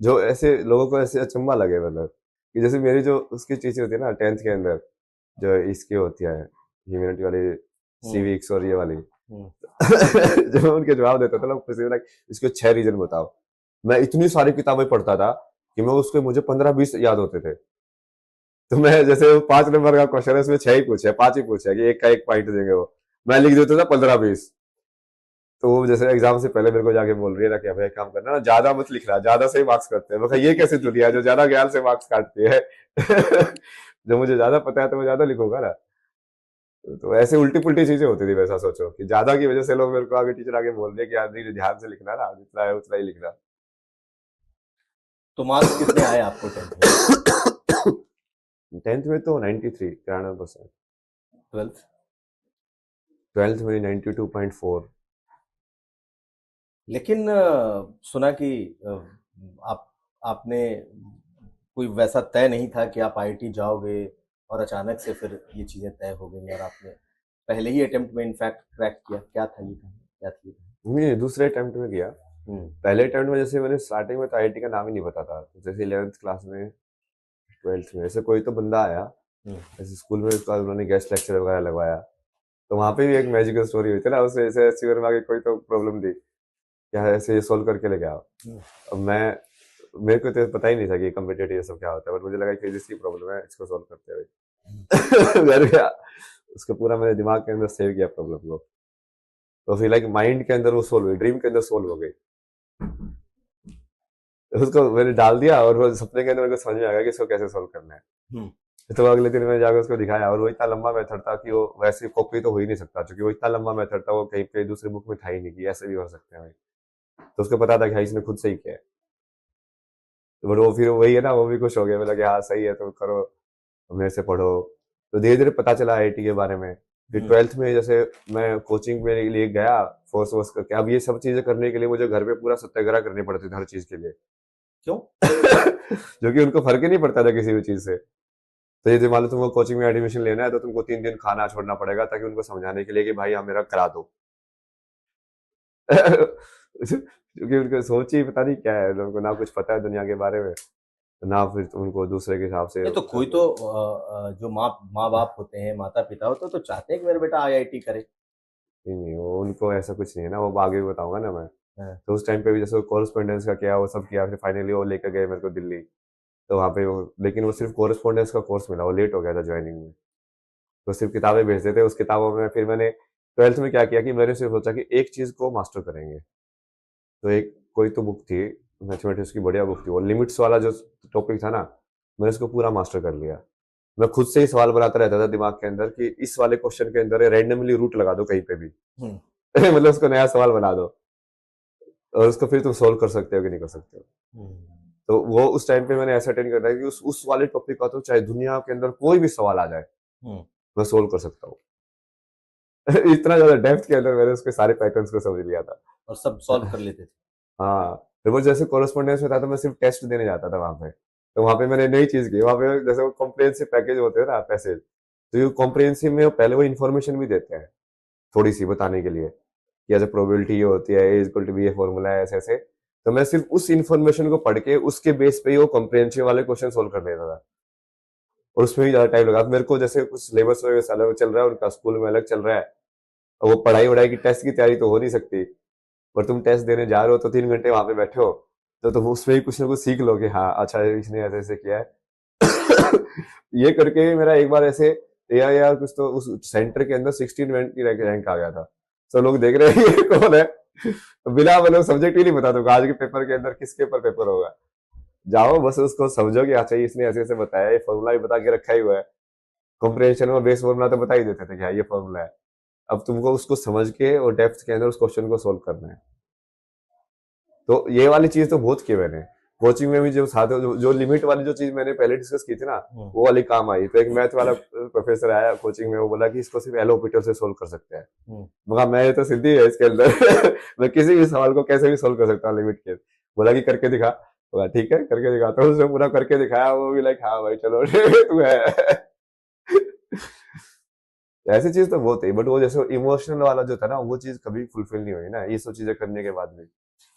जो ऐसे लोगों को ऐसे अचंभा लगे मतलब कि जैसे मेरी जो उसकी चीजें होती है ना 10th के अंदर जो इसकी होती है ह्यूमैनिटी वाली सिविक्स और ये वाली जब मैं उनके जवाब देता था ना किसी ने इसके 6 रीजन बताओ मैं इतनी सारी किताबें पढ़ता था कि मैं उसके मुझे 15-20 याद होते थे। तो मैं जैसे 5 नंबर का क्वेश्चन है उसमें 6 ही पूछे 5 ही पूछे कि एक का एक पॉइंट देंगे वो मैं लिख देता था 15-20। तो वो जैसे एग्जाम से पहले मेरे को जाके बोल रही है ना कि अबे एक काम करना ना ज्यादा मत लिखना ज्यादा से ही मार्क्स करते हैं। मैं कहा ये कैसे दुनिया है जो ज्यादा ज्ञान से मार्क्स काटती है। जब मुझे ज्यादा पता है तो मैं ज्यादा लिखूंगा ना। तो ऐसे उल्टी पुल्टी चीजें होती थी वैसा सोचो कि ज्यादा की वजह से लोग मेरे को आगे टीचर आगे बोल रहे कि यार नहीं ध्यान से लिखना ना जितना है उतना ही लिखना। तो मार्क्स कितने आए आपको 10th में? 10th में तो 93 93%। ट्वेल्थ? 12th मेरी 92.4। लेकिन सुना कि आप आपने कोई वैसा तय नहीं था कि आप आईआईटी जाओगे और अचानक से फिर ये चीजें तय हो गई और आपने पहले ही अटेम्प्ट में इनफैक्ट क्रैक किया। क्या था ये कहानी? क्या थी ये कहानी? नहीं, दूसरे अटेम्प्ट में किया। पहले अटेम्प्ट में जैसे मैंने स्टार्टिंग में तो आईआईटी का नाम ही नहीं पता था, जैसे 11th क्लास में 12th में ऐसे कोई तो बंदा आया हम्म, ऐसे स्कूल में, उसका उन्होंने गेस्ट लेक्चर वगैरह लगवाया, तो वहाँ पे भी एक मैजिकल स्टोरी हुई थी ना, उसमें ऐसे ऐसी में कोई तो प्रॉब्लम थी क्या, ऐसे सोल्व करके लेके आओ। हम्म, अब मेरे को तो पता ही नहीं था कि कम्पिटेटिव सब क्या होता है, बट मुझे लगा कि फिजिक्स की प्रॉब्लम है, इसको सोल्व करते हुए घर गया, उसको पूरा मैंने दिमाग के अंदर सेव किया प्रॉब्लम को, तो फिर लाइक माइंड के अंदर वो सोल्व हुई, ड्रीम के अंदर सोल्व हो गई, उसको मैंने डाल दिया और वो सपने के अंदर मेरे को समझ में आ गया कि इसको कैसे सोल्व करना है। हम्म, तो अगले दिन मैंने जाकर उसको दिखाया, और वो इतना लंबा मेथड था कि वो वैसे कॉपी तो हो ही नहीं सकता, क्योंकि वो इतना लंबा मेथड था, वो कहीं पे दूसरे बुक में था ही नहीं कि ऐसे भी हो सकते हैं भाई। तो उसको पता था कि हाँ इसने खुद सही किया है, तो बट वो फिर वही है ना, वो भी खुश हो गया, बोला कि हाँ सही है तो करो, मेरे से पढ़ो। तो धीरे धीरे पता चला आईआईटी के बारे में। फिर हम्म। 12th में जैसे मैं कोचिंग में लिए गया, फोर्स वोर्स करके, अब ये सब चीजें करने के लिए मुझे घर पे पूरा सत्याग्रह करनी पड़ती थी हर चीज के लिए क्यों? जो कि उनको फर्क ही नहीं पड़ता था किसी भी चीज से। तो ये मान लो तुमको कोचिंग में एडमिशन लेना है तो तुमको 3 दिन खाना छोड़ना पड़ेगा, ताकि उनको समझाने के लिए कि भाई आप मेरा करा दो क्योंकि उनको सोच ही पता नहीं क्या है, उनको ना कुछ पता है दुनिया के बारे में, ना फिर उनको दूसरे के हिसाब से नहीं तो कोई तो जो माँ माँ बाप होते हैं, माता पिता होते हैं, तो चाहते हैं कि मेरा बेटा आईआईटी करे। नहीं नहीं, वो उनको ऐसा कुछ नहीं है ना, वो आगे भी बताऊंगा ना मैं। हाँ, तो उस टाइम पे भी जैसे कॉरेस्पॉन्डेंस का किया, वो सब किया, फिर फाइनली वो लेकर गए मेरे को दिल्ली। तो वहाँ पे वो, लेकिन वो सिर्फ कॉरेस्पॉन्डेंस का कोर्स मिला, वो लेट हो गया था ज्वाइनिंग में, तो सिर्फ किताबें भेजते थे, उस किताबों में फिर मैंने 12th में क्या किया कि मैंने सिर्फ सोचा कि एक चीज को मास्टर करेंगे। तो एक कोई तो बुक थी मैथमेटिक्स की, बढ़िया बुक थी, वो लिमिट्स वाला जो टॉपिक था ना, मैंने उसको पूरा मास्टर कर लिया। मैं खुद से ही सवाल बनाता रहता था दिमाग के अंदर कि इस वाले क्वेश्चन के अंदर रैंडमली रूट लगा दो कहीं पे भी हम्म, मतलब उसको नया सवाल बना दो, और उसको फिर तुम सोल्व कर सकते हो कि नहीं कर सकते हो। हम्म, तो वो उस टाइम पे मैंने ऐसा अटेंड करना है कि उस वाले टॉपिक का तो चाहे दुनिया के अंदर कोई भी सवाल आ जाए, हम्म। मैं सोल्व कर सकता हूँ इतना ज्यादा डेप्थ के अंदर मैंने उसके सारे पैटर्न्स को समझ लिया था। और सब सॉल्व कर लेते थे। हाँ, तो वो जैसे कोरेस्पोंडेंस में था तो मैं सिर्फ टेस्ट देने जाता था वहां पे, तो वहां पे मैंने नई चीज की, वहां पे जैसे वो कॉम्प्रिहेंसिव पैकेज होते हैं ना पैसेज, तो ये कॉम्प्रिहेंसिव में पहले वो इन्फॉर्मेशन भी देते हैं थोड़ी सी बताने के लिए कि एज प्रोबेबिलिटी ये होती है, ए इक्वल टू बी, ये फॉर्मूला है, ऐसे ऐसे। तो मैं सिर्फ उस इन्फॉर्मेशन को पढ़ के उसके बेस पे ही वो कॉम्प्रिहेंसिव वाले क्वेश्चन सोल्व कर देता था, और उसमें भी ज्यादा टाइम लगा। मेरे को जैसे कुछ सिलेबस वगैरह अलग चल रहा है, उनका स्कूल में अलग चल रहा है, और वो पढ़ाई वढ़ाई की टेस्ट की तैयारी तो हो नहीं सकती, और तुम टेस्ट देने जा रहे हो तो 3 घंटे वहां पे बैठे हो, तो तुम उसमें ही कुछ ना कुछ सीख लो कि हाँ अच्छा इसने ऐसे ऐसे किया है ये करके मेरा एक बार ऐसे यार कुछ तो उस सेंटर के अंदर 16 रैंक की रैंक आ गया था। सब लोग देख रहे हैं ये कौन है, बिना मतलब सब्जेक्ट ही नहीं बता दूंगा आज के पेपर के अंदर किसके ऊपर पेपर होगा, जाओ बस उसको समझो कि अच्छा इसने ऐसे ऐसे बताया, ये फॉर्मूला भी बता के रखा ही हुआ है, कॉम्प्रिहेंशन में बेस फॉर्मूला तो बता ही देते थे कि हाँ ये फॉर्मूला है, अब तुमको उसको समझ के और डेप्थ के अंदर उस क्वेश्चन को सोल्व करना है। तो ये वाली चीज तो बहुत की मैंने कोचिंग में भी, जो साथ जो लिमिट वाली जो चीज मैंने पहले डिस्कस की थी ना, हम्म, वो वाली काम आई। तो एक मैथ वाला प्रोफेसर आया कोचिंग में, वो बोला कि इसको सिर्फ एल ऑपरेटर से सोल्व कर सकते हैं। हम्म, मगर मैं तो सिद्धि है इसके अंदर मैं किसी भी सवाल को कैसे भी सोल्व कर सकता हूँ लिमिट के। बोला कि करके दिखा, बोला ठीक है करके दिखाता हूँ, उसने पूरा करके दिखाया, वो भी लाइक हाँ भाई चलो तू है ऐसी चीज तो बहुत है, बट वो जैसे इमोशनल वाला जो था ना, वो चीज कभी फुलफिल नहीं हुई ना, ये सब चीजें करने के बाद भी।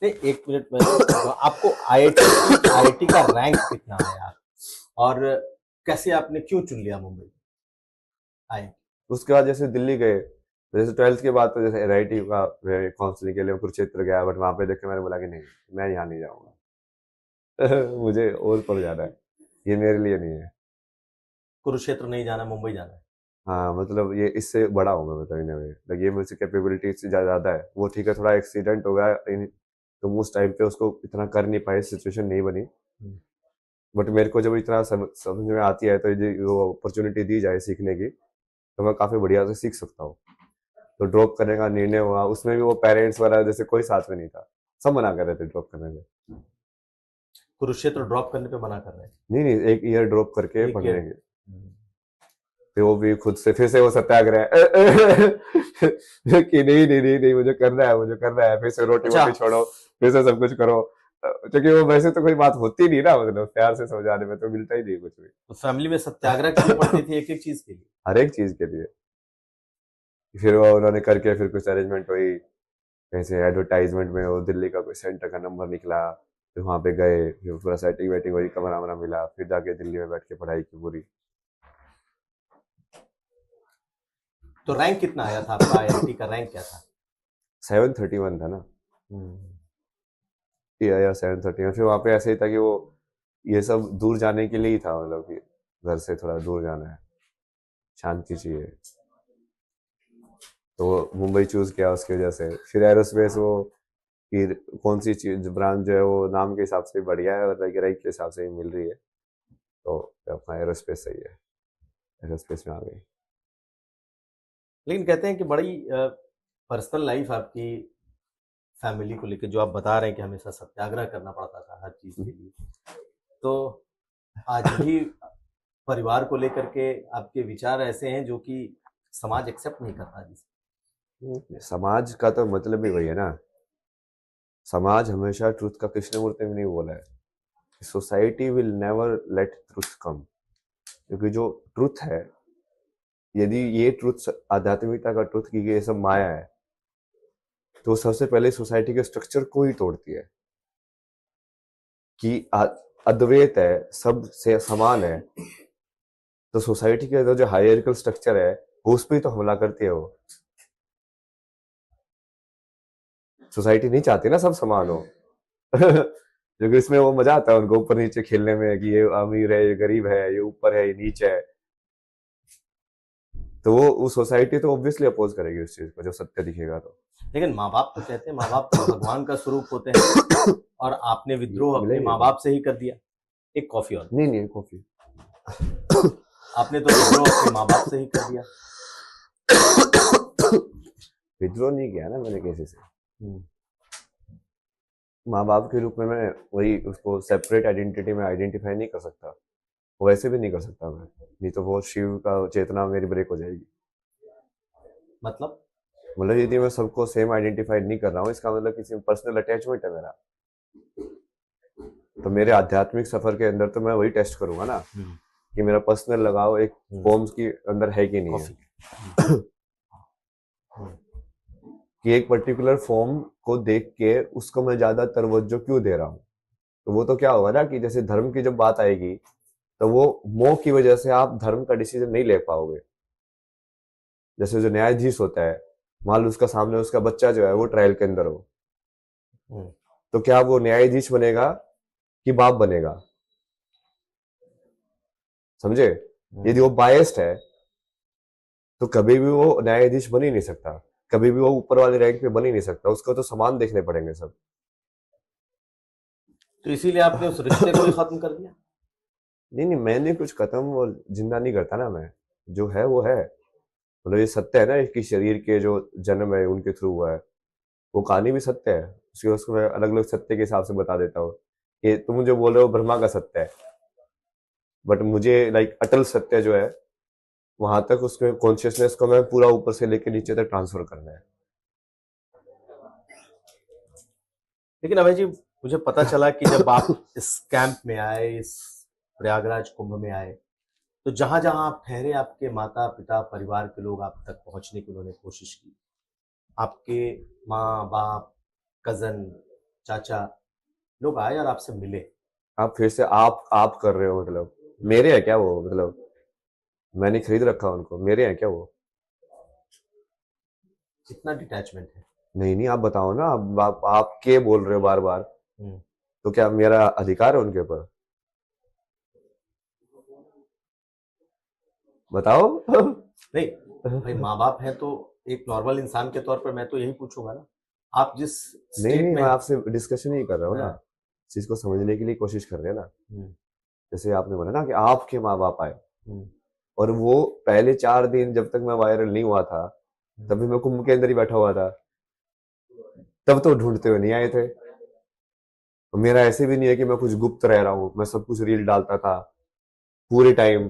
नहीं, एक मिनट में आपको आईआईटी का रैंक कितना आया और कैसे आपने क्यों चुन लिया मुंबई आई? उसके बाद जैसे दिल्ली गए, तो जैसे 12th के बाद तो जैसे एनआईटी का काउंसलिंग के लिए कुरुक्षेत्र गया, बट वहां पे देख के मैंने बोला कि नहीं, मैं यहाँ नहीं जाऊंगा मुझे और पर जाना है, ये मेरे लिए नहीं है। कुरुक्षेत्र नहीं जाना, मुंबई जाना है। हाँ मतलब ये इससे बड़ा हूँ मैं, मतलब इन वे ये मुझसे कैपेबिलिटी इससे ज्यादा है। वो ठीक है थोड़ा एक्सीडेंट हो गया तो उस टाइम पे उसको इतना कर नहीं पाए, सिचुएशन नहीं बनी, हम्म, बट मेरे को जब इतना समझ में आती है, तो ये अपॉर्चुनिटी दी जाए सीखने की, तो मैं काफी बढ़िया से सीख सकता हूँ। तो ड्रॉप करने का निर्णय हुआ, उसमें भी वो पेरेंट्स वगैरह जैसे कोई साथ में नहीं था, सब मना कर रहे थे ड्रॉप करने में। कुरुक्षेत्र ड्रॉप करने पे मना कर रहे हैं? नहीं नहीं, एक ईयर ड्रॉप करके एक ईयर? पढ़ने के, फिर वो भी खुद से फिर से वो सत्याग्रह कि नहीं नहीं नहीं नहीं मुझे करना है, मुझे करना है, फिर से रोटी अच्छा, वोटी छोड़ो, फिर से सब कुछ करो। क्योंकि वो वैसे तो कोई बात होती नहीं ना, मतलब प्यार से समझाने में तो मिलता ही नहीं कुछ तो फैमिली में सत्याग्रह करनी पड़ती भी। थी एक एक चीज के लिए? हर एक चीज के लिए। फिर वो उन्होंने करके फिर कुछ अरेंजमेंट हुई, कहीं से एडवर्टाइजमेंट में वो दिल्ली का कोई सेंटर का नंबर निकला, फिर वहां पे गए, फिर पूरा सेटिंग वेटिंग हुई, कमरा वमरा मिला, फिर जाके दिल्ली में बैठ के पढ़ाई की पूरी। तो रैंक कितना आया था आपका? आईआईटी का रैंक क्या था? 731 था ना, हम्म। या 731। फिर वहां पे ऐसे ही था कि वो ये सब दूर जाने के लिए ही था, मतलब कि घर से थोड़ा दूर जाना है, शांति चाहिए, तो वो मुंबई चूज किया उसकी वजह से। फिर एरोस्पेस वो कि कौन सी चीज ब्रांच जो है वो नाम के हिसाब से बढ़िया है और रैंक के हिसाब से ही मिल रही है, तो अपना एरोस्पेस सही है, एरोस्पेस में आ गई। लेकिन कहते हैं कि बड़ी पर्सनल लाइफ आपकी फैमिली को लेकर, जो आप बता रहे हैं कि हमेशा सत्याग्रह करना पड़ता था हर चीज के लिए, तो आज भी परिवार को लेकर के आपके विचार ऐसे हैं जो कि समाज एक्सेप्ट नहीं करता जिसे? समाज का तो मतलब ही वही है ना, समाज हमेशा ट्रुथ का, कृष्णमूर्ति ने नहीं बोला है, society will never let truth come, क्योंकि जो ट्रुथ है, यदि ये ट्रुथ आध्यात्मिकता का ट्रुथ की ये सब माया है, तो सबसे पहले सोसाइटी के स्ट्रक्चर को ही तोड़ती है कि अद्वैत है, सब से समान है, तो सोसाइटी के अंदर जो हायरार्किकल स्ट्रक्चर है उस पर तो हमला करती है वो। सोसाइटी नहीं चाहती ना सब समान हो। क्योंकि इसमें वो मजा आता है उनको ऊपर नीचे खेलने में, कि ये अमीर है, ये गरीब है, ये ऊपर है, ये नीचे है, तो वो सोसाइटी तो ऑब्वियसली अपोज करेगी उस चीज को जब सत्य दिखेगा तो। लेकिन माँ बाप तो कहते हैं, माँ बाप तो भगवान का स्वरूप होते हैं, और आपने विद्रोह अपने मिलेंगे माँ बाप से ही कर दिया। एक कॉफी और। नहीं नहीं कॉफी। आपने तो विद्रोह अपने माँ बाप से ही कर दिया। विद्रोह नहीं किया ना मैंने किसी से, माँ बाप के रूप में मैं वही उसको सेपरेट आइडेंटिटी में आइडेंटिफाई नहीं कर सकता, वैसे भी नहीं कर सकता मैं, नहीं तो वो शिव का चेतना मेरी ब्रेक हो जाएगी। मतलब यदि मैं सबको सेम आइडेंटिफाई नहीं कर रहा हूँ, इसका मतलब किसी में पर्सनल अटैचमेंट है मेरा, तो मेरे आध्यात्मिक सफर के अंदर तो मैं वही टेस्ट करूंगा ना कि मेरा पर्सनल लगाव एक फॉर्म्स के अंदर है कि नहीं है। कि एक पर्टिकुलर फॉर्म को देख के उसको मैं ज्यादा तवज्जो क्यों दे रहा हूँ, तो वो तो क्या होगा ना कि जैसे धर्म की जब बात आएगी तो वो मोह की वजह से आप धर्म का डिसीजन नहीं ले पाओगे। जैसे जो न्यायाधीश होता है, मान लो उसका सामने उसका बच्चा जो है वो ट्रायल के अंदर हो, तो क्या वो न्यायाधीश बनेगा कि बाप बनेगा? समझे? यदि वो बायस्ड है तो कभी भी वो न्यायाधीश बन ही नहीं सकता, कभी भी वो ऊपर वाले रैंक पे बन ही नहीं सकता, उसको तो समान देखने पड़ेंगे सब। तो इसीलिए आपने उस रिश्ते को ही खत्म कर दिया? नहीं नहीं, मैंने कुछ खत्म वो जिंदा नहीं करता ना मैं, जो है वो है, मतलब ये सत्य है ना कि शरीर के जो जन्म है उनके थ्रू हुआ है, वो कहानी भी सत्य है, उसको मैं अलग अलग सत्य के हिसाब से बता देता हूँ कि तुम जो बोल रहे हो ब्रह्मा का सत्य है, बट मुझे लाइक अटल सत्य जो है वहां तक उसके कॉन्शियसनेस को मैं पूरा ऊपर से लेके नीचे तक ट्रांसफर करना है। लेकिन अभय जी, मुझे पता चला कि जब आप इस कैंप में आए, इस प्रयागराज कुंभ में आए, तो जहां जहां आप ठहरे, आपके माता पिता परिवार के लोग आप तक पहुंचने की उन्होंने कोशिश की। आपके माँ बाप, कजन, चाचा, लोग आए और आपसे मिले। आप फिर से आप कर रहे हो, मतलब मेरे हैं क्या वो, मतलब मैंने खरीद रखा उनको, मेरे हैं क्या वो? कितना डिटैचमेंट है। नहीं नहीं, आप बताओ ना, आप के बोल रहे हो बार बार, तो क्या मेरा अधिकार है उनके ऊपर? बताओ। नहीं भाई, माँ बाप हैं तो एक नॉर्मल इंसान के तौर पर मैं तो यही पूछूंगा ना, आप जिस नहीं स्टेट नहीं, में। मैं आपसे डिस्कशन ही कर रहा हूँ ना, हाँ। चीज को समझने के लिए कोशिश कर रहे हैं ना। जैसे आपने बोला ना कि आपके माँ बाप आए, और वो पहले 4 दिन जब तक मैं वायरल नहीं हुआ था तभी मैं कुंभ के अंदर ही बैठा हुआ था, तब तो ढूंढते हुए नहीं आए थे। और मेरा ऐसे भी नहीं है कि मैं कुछ गुप्त रह रहा हूँ, मैं सब कुछ रील डालता था पूरे टाइम,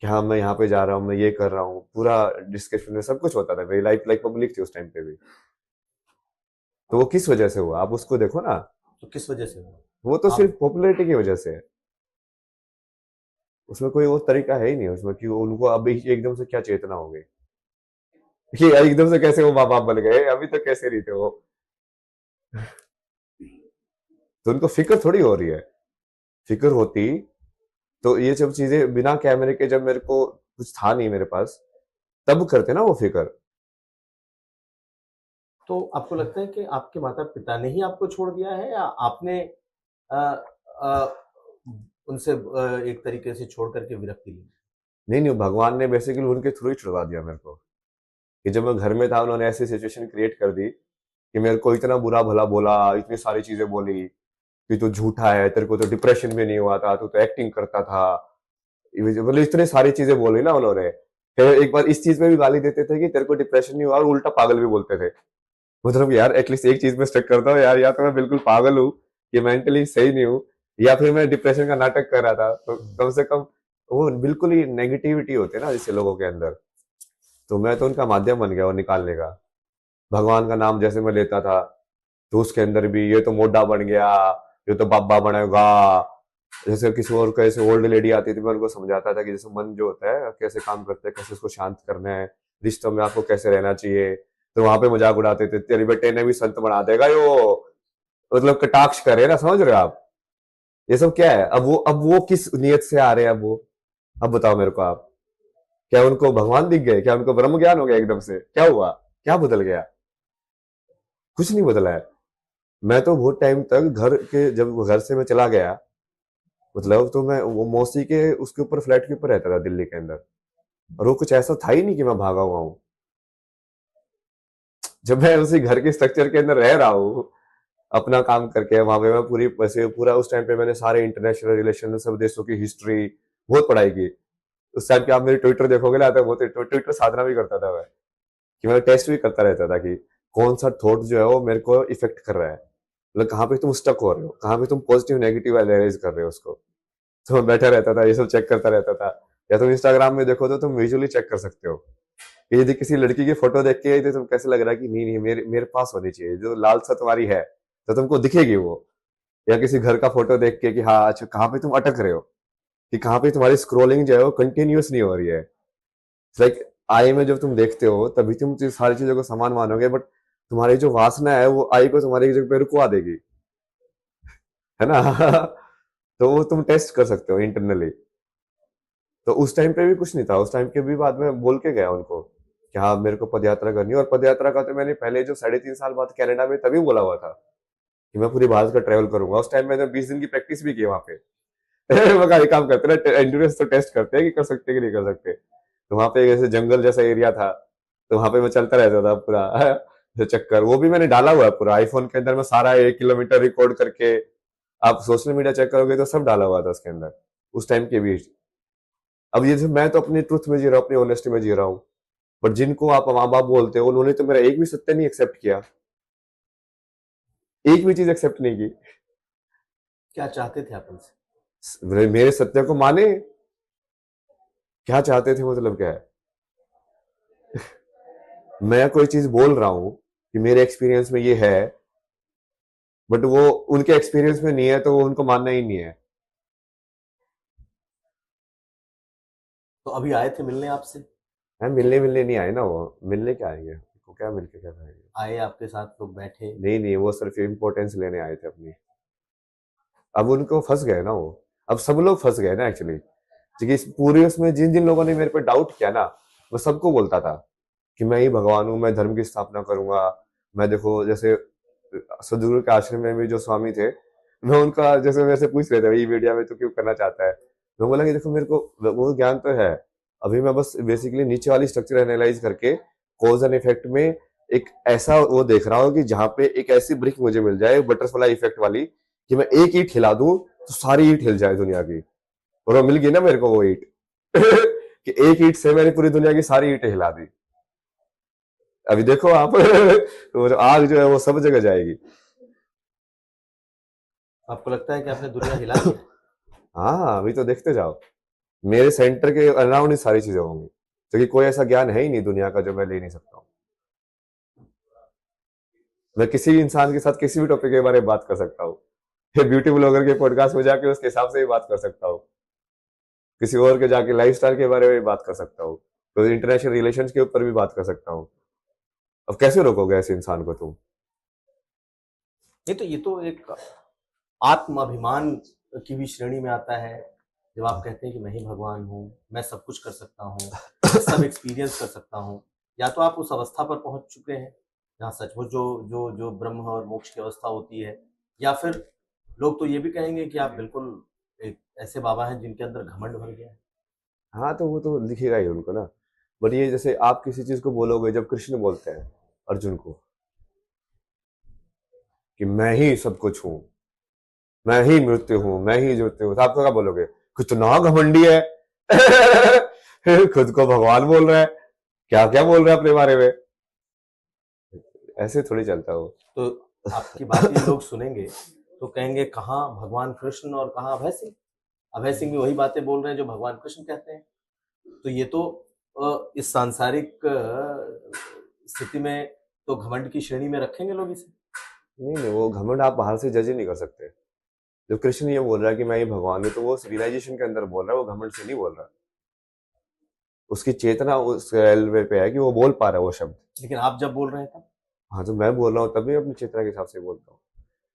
कि हाँ मैं यहाँ पे जा रहा हूँ, मैं ये कर रहा हूँ, पूरा डिस्कशन में सब कुछ होता था। मेरी लाइफ लाइक पब्लिक थी उस टाइम पे भी। तो वो किस वजह से हुआ, आप उसको देखो ना। तो किस वजह से हुआ? वो तो आप सिर्फ पॉपुलैरिटी की वजह से है। उसमें कोई वो तरीका है ही नहीं उसमें कि उनको अभी एकदम से क्या चेतना हो गई कि एकदम से कैसे वो माँ बाप बन गए, अभी तक कैसे नहीं थे वो। तो उनको फिक्र थोड़ी हो रही है। फिक्र होती तो ये सब चीजें बिना कैमरे के, जब मेरे को कुछ था नहीं मेरे पास, तब करते ना वो फिक्र। तो आपको लगता है कि आपके माता पिता ने ही आपको छोड़ दिया है, या आपने अ, अ, उनसे एक तरीके से छोड़ करके विरक्ति ली? नहीं नहीं, भगवान ने बेसिकली उनके थ्रू ही छुड़वा दिया मेरे को। कि जब मैं घर में था उन्होंने ऐसी सिचुएशन क्रिएट कर दी कि मेरे को इतना बुरा भला बोला, इतनी सारी चीजें बोली कि तू झूठा है, तेरे को तो डिप्रेशन भी नहीं हुआ था, तू तो एक्टिंग करता था। मतलब इतनी सारी चीजें बोली ना उन्होंने। फिर एक बार इस चीज में भी गाली देते थे कि तेरे को डिप्रेशन नहीं हुआ, और उल्टा पागल भी बोलते थे। मतलब यार एटलीस्ट एक चीज में स्टक करता हूँ यार, या तो मैं बिल्कुल पागल हूँ, ये मेंटली सही नहीं हूँ, या फिर मैं डिप्रेशन का नाटक कर रहा था। तो कम से कम वो बिल्कुल ही नेगेटिविटी होती है ना जैसे लोगों के अंदर। तो मैं तो उनका माध्यम बन गया वो निकालने का। भगवान का नाम जैसे मैं लेता था, तो उसके अंदर भी ये तो मोटा बन गया, ये तो बाबा बनेगा। जैसे किसी और कैसे ओल्ड लेडी आती थी, मैं उनको समझाता था कि जैसे मन जो होता है कैसे काम करता है, कैसे उसको शांत करना है, रिश्तों में आपको कैसे रहना चाहिए। तो वहां पे मजाक उड़ाते थे, तेरे बेटे ने भी संत बना देगा यो। मतलब कटाक्ष करे ना, समझ रहे हो आप। ये सब क्या है, अब वो किस नियत से आ रहे हैं अब वो। अब बताओ मेरे को आप, क्या उनको भगवान दिख गए, क्या उनको ब्रह्म ज्ञान हो गया एकदम से, क्या हुआ, क्या बदल गया? कुछ नहीं बदला है। मैं तो बहुत टाइम तक घर के, जब घर से मैं चला गया, मतलब तो मैं वो मौसी के उसके ऊपर फ्लैट के ऊपर रहता था दिल्ली के अंदर। और वो कुछ ऐसा था ही नहीं कि मैं भागा हुआ हूँ। जब मैं उसी घर के स्ट्रक्चर के अंदर रह रहा हूँ, अपना काम करके वहां पे, मैं पूरी वैसे पूरा उस टाइम पे मैंने सारे इंटरनेशनल रिलेशन, सब देशों की हिस्ट्री बहुत पढ़ाई की। उस टाइम पे आप मेरे ट्विटर देखोगे ना, तो बहुत ट्विटर साधना भी करता था मैं, कि मैं टेस्ट भी करता रहता था कि कौन सा थॉट जो है वो मेरे को इफेक्ट कर रहा है, मतलब कहाँ पे तुम स्टक हो रहे हो, कहाँ पे तुम पॉजिटिव नेगेटिव एनालाइज कर रहे हो उसको। तो मैं बैठा रहता था, ये सब चेक करता रहता था। या तुम इंस्टाग्राम में देखो तो तुम विजुअली चेक कर सकते हो कि यदि किसी लड़की की फोटो देख के तो तुम कैसे लग रहा है कि नहीं नहीं मेरे मेरे पास होनी चाहिए, जो लालसा तुम्हारी है तो तुमको दिखेगी वो। या किसी घर का फोटो देख के कि हाँ अच्छा कहाँ पे तुम अटक रहे हो, कि कहाँ पे तुम्हारी स्क्रोलिंग जो है वो कंटिन्यूस नहीं हो रही है। लाइक आई में जब तुम देखते हो तभी तुम सारी चीजों को समान मानोगे, बट तुम्हारी जो वासना है वो आई को तुम्हारी जगह पे रुकवा देगी, है ना। तो वो तुम टेस्ट कर सकते हो इंटरनली। तो उस टाइम पे भी कुछ नहीं था, उस टाइम के भी बाद में बोल के गया उनको कि हाँ मेरे को पद यात्रा करनी है। और पद यात्रा का तो मैंने पहले जो 3.5 साल बाद कनाडा में तभी बोला हुआ था कि मैं पूरी भारत का ट्रेवल करूंगा। उस टाइम मैंने 20 दिन की प्रैक्टिस भी की वहां पे। मैं कहा, एक काम करते ना, एंड्योरेंस तो टेस्ट करते हैं कि कर सकते हैं कि नहीं कर सकते। तो वहां पे जैसे जंगल जैसा एरिया था, तो वहां पे मैं चलता रहता था पूरा जो चक्कर, वो भी मैंने डाला हुआ है पूरा आईफोन के अंदर। मैं सारा 1 किलोमीटर रिकॉर्ड करके, आप सोशल मीडिया चेक करोगे तो सब डाला हुआ था उसके अंदर, उस टाइम के भी। अब ये जो मैं तो अपनी ट्रुथ में जी रहा हूँ, अपनी ऑनेस्टी में जी रहा हूँ, बट जिनको आप माँ बाप बोलते हो उन्होंने तो मेरा एक भी सत्य नहीं एक्सेप्ट किया, एक भी चीज एक्सेप्ट नहीं की। क्या चाहते थे आप उनसे? मेरे सत्य को माने, क्या चाहते थे मतलब क्या है। मैं कोई चीज बोल रहा हूँ कि मेरे एक्सपीरियंस में ये है, बट वो उनके एक्सपीरियंस में नहीं है, तो वो उनको मानना ही नहीं है। तो अभी आए थे मिलने आपसे? है मिलने मिलने नहीं आए ना, वो मिलने क्या आएंगे, वो क्या मिलके क्या करेंगे। आए, आपके साथ लोग बैठे? नहीं नहीं, वो सिर्फ इम्पोर्टेंस लेने आए थे अपनी। अब उनको फंस गए ना वो, अब सब लोग फंस गए ना एक्चुअली। क्योंकि इस पूरे उसमें जिन जिन लोगों ने मेरे पे डाउट किया ना, मैं सबको बोलता था कि मैं ही भगवान हूँ, मैं धर्म की स्थापना करूंगा। मैं देखो जैसे सदगुरु के आश्रम में भी जो स्वामी थे, मैं उनका जैसे वैसे पूछ रहे थे ये मीडिया में तो क्यों करना चाहता है। मैं बोला कि देखो मेरे को वो ज्ञान तो है, अभी मैं बस बेसिकली नीचे वाली स्ट्रक्चर एनालाइज करके कॉज एंड इफेक्ट में एक ऐसा वो देख रहा हूँ कि जहाँ पे एक ऐसी ब्रिक मुझे मिल जाए बटरफ्लाई इफेक्ट वाली, कि मैं एक ईंट हिला दूं तो सारी ईंट हिल जाए दुनिया की। और वो मिल गई ना मेरे को वो ईंट कि एक ईंट से मैंने पूरी दुनिया की सारी ईंटें हिला दी। अभी देखो आप तो वो जो आग जो है वो सब जगह जाएगी। आपको लगता है कि आपने दुनिया हिला दिया है? हाँ अभी तो देखते जाओ। मेरे सेंटर के अराउंड ही सारी चीजें होंगी, क्योंकि कोई ऐसा ज्ञान है ही नहीं दुनिया का जो मैं ले नहीं सकता हूँ। मैं किसी भी इंसान के साथ किसी भी टॉपिक के बारे में बात कर सकता हूँ। ये ब्यूटी ब्लॉगर के पॉडकास्ट में जाके उसके हिसाब से ही बात कर सकता हूँ, किसी और के जाके लाइफस्टाइल के बारे में भी बात कर सकता हूँ, तो इंटरनेशनल रिलेशंस के ऊपर भी बात कर सकता हूँ। अब कैसे रोकोगे ऐसे इंसान को तुम? ये तो एक आत्माभिमान की भी श्रेणी में आता है, जब आप कहते हैं कि मैं ही भगवान हूँ, मैं सब कुछ कर सकता हूँ, मैं सब एक्सपीरियंस कर सकता हूँ। या तो आप उस अवस्था पर पहुंच चुके हैं जहाँ सचमुच जो जो जो ब्रह्म और मोक्ष की अवस्था होती है, या फिर लोग तो ये भी कहेंगे कि आप बिल्कुल एक ऐसे बाबा हैं जिनके अंदर घमंड भर गया है। हाँ, तो वो तो दिखेगा ही उनको ना। बट ये जैसे आप किसी चीज को बोलोगे, जब कृष्ण बोलते हैं अर्जुन को कि मैं ही सब कुछ हूँ, मैं ही मृत्यु हूँ, मैं ही ज्योति हूँ, तो आप तो क्या बोलोगे? कितना घमंडी है। खुद को भगवान बोल रहा है, क्या क्या बोल रहा है अपने बारे में। ऐसे थोड़ी चलता हो। तो आपकी बात ये लोग सुनेंगे तो कहेंगे कहाँ भगवान कृष्ण और कहाँ अभय सिंह। अभय सिंह भी वही बातें बोल रहे हैं जो भगवान कृष्ण कहते हैं। तो ये तो इस सांसारिक स्थिति में तो घमंड की श्रेणी में रखेंगे लोग इसे। नहीं नहीं, वो घमंड आप बाहर से जज ही नहीं कर सकते। जब कृष्ण ये बोल रहा है कि मैं ही भगवान हूँ, तो वो रियलाइजेशन के अंदर बोल रहा है, वो घमंड से नहीं बोल रहा। उसकी चेतना उस लेवल पे है कि वो बोल पा रहा है वो शब्द। लेकिन आप जब बोल रहे हैं तब हाँ, तो मैं बोल रहा हूँ तब भी अपनी चेतना के हिसाब से बोलता हूँ।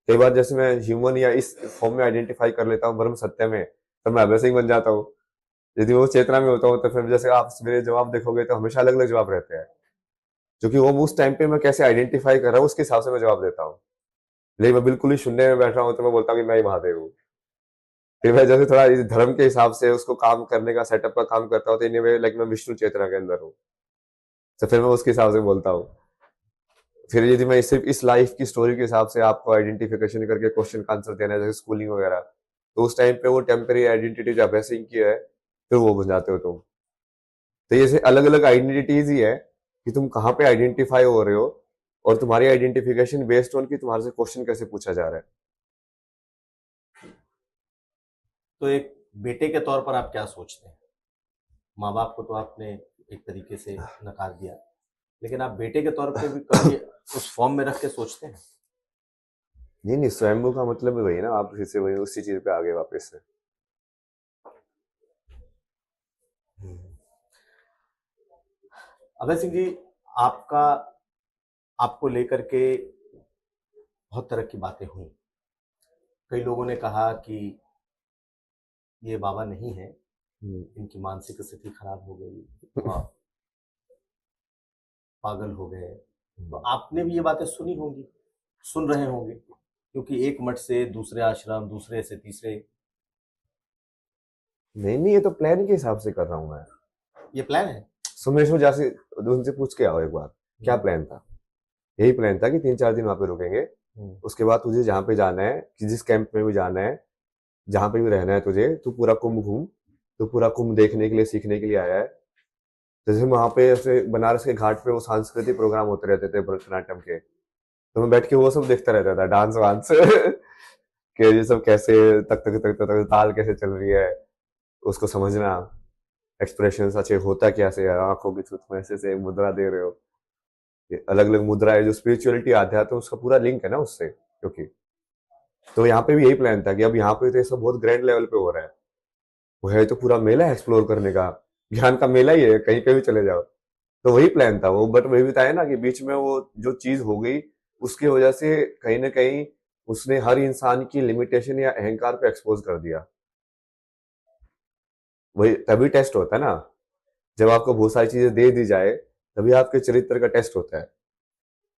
कई बार जैसे मैं ह्यूमन या इस फॉर्म में आइडेंटिफाई कर लेता हूँ ब्रह्म सत्य में, तब मैं वैसे ही बन जाता हूँ। यदि वो चेतना में होता हूँ तो फिर जैसे आप मेरे जवाब देखोगे तो हमेशा अलग अलग जवाब रहते हैं, क्योंकि वो उस टाइम पे मैं कैसे आइडेंटिफाई कर रहा हूँ उसके हिसाब से मैं जवाब देता हूँ। लेकिन मैं बिल्कुल ही शून्य में बैठ रहा हूँ तो मैं बोलता हूँ कि मैं ही महादेव हूँ। फिर मैं जैसे थोड़ा इस धर्म के हिसाब से उसको काम करने का सेटअप का काम करता हूँ, तो इन वे लाइक मैं विष्णु चेतना के अंदर हूँ, तो फिर मैं उसके हिसाब से बोलता हूँ। फिर यदि मैं सिर्फ इस लाइफ की स्टोरी के हिसाब से आपको आइडेंटिफिकेशन करके क्वेश्चन का आंसर देना है, जैसे स्कूलिंग वगैरह, तो उस टाइम पे वो टेम्पररी आइडेंटिटी जो अभ्यासिंग की है, फिर वो बन जाते हो तुम। तो ये अलग अलग आइडेंटिटीज ही है कि तुम कहाँ पे आइडेंटिफाई हो रहे हो, और तुम्हारी आइडेंटिफिकेशन बेस्ड ऑन कि तुम्हारे से क्वेश्चन कैसे पूछा जा रहा है। तो एक बेटे के तौर पर आप क्या सोचते हैं? माँ बाप को तो आपने एक तरीके से नकार दिया, लेकिन आप बेटे के तौर पे भी कभी उस फॉर्म में रख के सोचते हैं? नहीं नहीं, स्वयंभू का मतलब वही ना, आप फिर से वही उसी चीज पे आगे वापस से। अभय सिंह जी, आपका आपको लेकर के बहुत तरह की बातें हुई। कई लोगों ने कहा कि ये बाबा नहीं है, इनकी मानसिक स्थिति खराब हो गई, पागल हो गए। तो आपने भी ये बातें सुनी होंगी, सुन रहे होंगे, क्योंकि एक मठ से दूसरे आश्रम, दूसरे से तीसरे। नहीं नहीं, ये तो प्लान के हिसाब से कर रहा हूँ मैं। ये प्लान है? सुमेश जासे उनसे पूछ के आओ एक बार, क्या प्लान था। यही प्लान था कि 3-4 दिन वहां पे रुकेंगे, उसके बाद तुझे जहाँ पे जाना है, कि जिस कैंप में भी जाना है, जहाँ पे भी रहना है तुझे, तू पूरा कुंभ घूम। तो पूरा कुंभ देखने के लिए, सीखने के लिए आया है। जैसे वहां पे ऐसे बनारस के घाट पे वो सांस्कृतिक प्रोग्राम होते रहते थे भरतनाट्यम के, तो मैं बैठ के वो सब देखता रहता था, डांस वांस। कि ये सब कैसे तक तक तक तक तक ताल कैसे चल रही है, उसको समझना, एक्सप्रेशन अच्छे होता कैसे है, आंखों की छुट में ऐसे से मुद्रा दे रहे हो, ये अलग अलग मुद्रा है, जो स्पिरिचुअलिटी आध्यात्म उसका पूरा लिंक है ना उससे, क्योंकि तो यहाँ पे भी यही प्लान था कि अब यहाँ पे तो ये सब बहुत ग्रैंड लेवल पे हो रहा है। वो है तो पूरा मेला है एक्सप्लोर करने का, ज्ञान का मेला ही है, कहीं पे भी चले जाओ। तो वही प्लान था वो, बट वही बताया ना कि बीच में वो जो चीज हो गई, उसकी वजह से कहीं ना कहीं उसने हर इंसान की लिमिटेशन या अहंकार पे एक्सपोज कर दिया। वही तभी टेस्ट होता है ना, जब आपको बहुत सारी चीजें दे दी जाए, तभी आपके चरित्र का टेस्ट होता है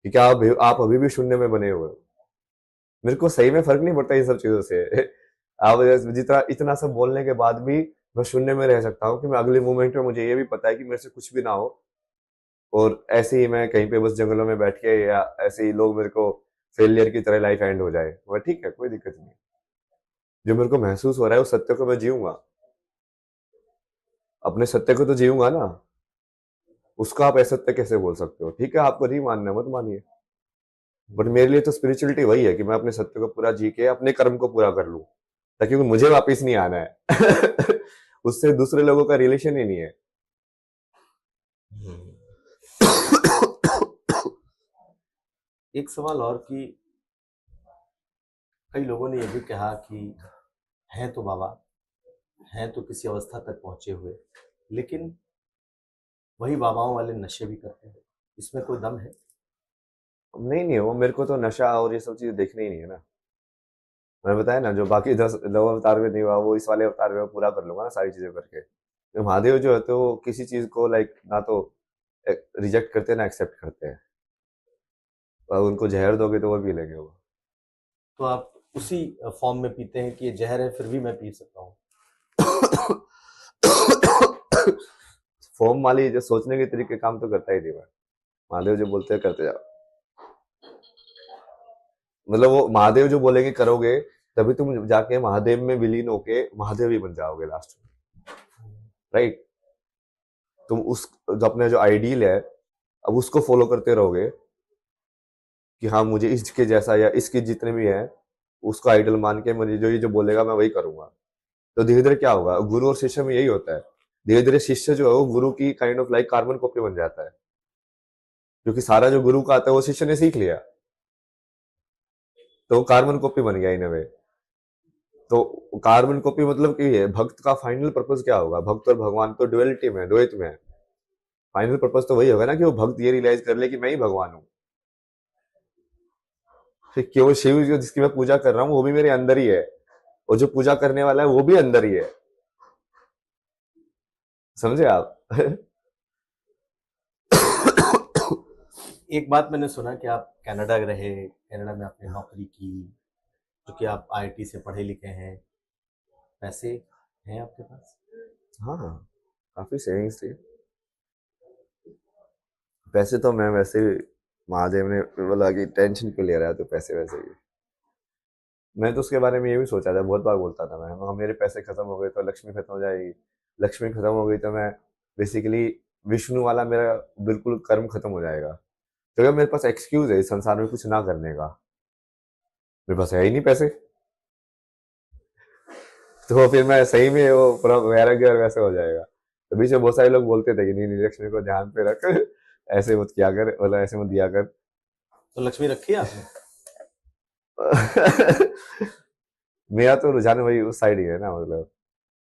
कि क्या आप अभी भी शून्य में बने हुए हो। मेरे को सही में फर्क नहीं पड़ता इन सब चीजों से। आप जितना इतना सब बोलने के बाद भी मैं शून्य में रह सकता हूँ, कि मैं अगले मोमेंट में मुझे ये भी पता है कि मेरे से कुछ भी ना हो, और ऐसे ही मैं कहीं पे बस जंगलों में बैठ के, या ऐसे ही लोग मेरे को फेलियर की तरह लाइफ एंड हो जाए, वह ठीक है, कोई दिक्कत नहीं। जो मेरे को महसूस हो रहा है उस सत्य को मैं जीऊंगा, अपने सत्य को तो जीऊंगा ना। उसको आप असत्य कैसे बोल सकते हो? ठीक है, आपको नहीं मानना मत मानिए, बट मेरे लिए तो स्पिरिचुअलिटी वही है कि मैं अपने सत्य को पूरा जी के अपने कर्म को पूरा कर लूं, ताकि मुझे वापस नहीं आना है। उससे दूसरे लोगों का रिलेशन ही नहीं है। एक सवाल और कि कई लोगों ने ये भी कहा कि हैं तो बाबा, हैं तो किसी अवस्था तक पहुंचे हुए, लेकिन वही बाबाओं वाले नशे भी करते हैं, इसमें कोई दम है? नहीं नहीं, वो मेरे को तो नशा और ये सब चीजें देखनी ही नहीं है ना। मैंने बताया ना, जो बाकी 10 9 अवतार में नहीं हुआ वो इस वाले अवतार में मैं पूरा कर लूंगा ना सारी चीजें करके। तो महादेव जो है तो वो किसी चीज को लाइक ना तो रिजेक्ट करते हैं ना एक्सेप्ट करते हैं। और उनको जहर दोगे तो वो पी लेंगे वो। तो आप उसी फॉर्म में पीते हैं कि ये जहर है फिर भी मैं पी सकता हूँ? फॉर्म वाली जो सोचने के तरीके काम तो करता ही नहीं मैं। महादेव जो बोलते हैं करते जाओ। मतलब वो महादेव जो बोलेंगे करोगे, तभी तुम जाके महादेव में विलीन होके महादेव ही बन जाओगे लास्ट में, राइट। तुम उस जो अपने जो आइडियल है अब उसको फॉलो करते रहोगे कि हाँ मुझे इसके जैसा या इसके जितने भी हैं उसको आइडल मान के मुझे जो ये जो बोलेगा मैं वही करूंगा। तो धीरे धीरे क्या होगा, गुरु और शिष्य में यही होता है। धीरे धीरे शिष्य जो है वो गुरु की kind of like carbon copy बन जाता है, क्योंकि सारा जो गुरु का आता है वो शिष्य ने सीख लिया, तो वो कार्बन कॉपी बन गया इन अ वे। तो कार्बन कॉपी मतलब कि है भक्त का फाइनल पर्पस क्या होगा, भक्त और भगवान तो ड्युअलिटी में, द्वैत में है। फाइनल पर्पस तो वही होगा ना कि वो भक्त ये रियलाइज कर ले कि मैं ही भगवान हूँ। फिर केवल शिव जो जिसकी मैं पूजा कर रहा हूँ वो भी मेरे अंदर ही है, और जो पूजा करने वाला है वो भी अंदर ही है। समझे आप? एक बात मैंने सुना कि आप कनाडा रहे, कनाडा में आपने नौकरी की, क्योंकि आप आईटी से पढ़े लिखे हैं, पैसे हैं आपके पास? हाँ काफी सेविंग्स थी। पैसे तो मैं वैसे ही, महादेव ने बोला कि टेंशन क्यों ले रहा है तो पैसे वैसे ही। मैं तो उसके बारे में ये भी सोचा था, बहुत बार बोलता था मैं मेरे पैसे खत्म हो गए तो लक्ष्मी खत्म हो जाएगी, लक्ष्मी खत्म हो गई तो मैं बेसिकली विष्णु वाला मेरा बिल्कुल कर्म खत्म हो जाएगा। तो क्या मेरे पास एक्सक्यूज है इस संसार में कुछ ना करने का, मेरे पास है ही नहीं पैसे। तो फिर मैं सही में वो पूरा वैराग्य और वैसे हो जाएगा। तो बीच में बहुत सारे लोग बोलते थे कि नहीं नहीं लक्ष्मी को ध्यान पे रख, ऐसे मत किया कर, मतलब ऐसे मत दिया कर। तो लक्ष्मी रखी है आपने? मेरा तो रुझान वही उस साइड ही है ना, मतलब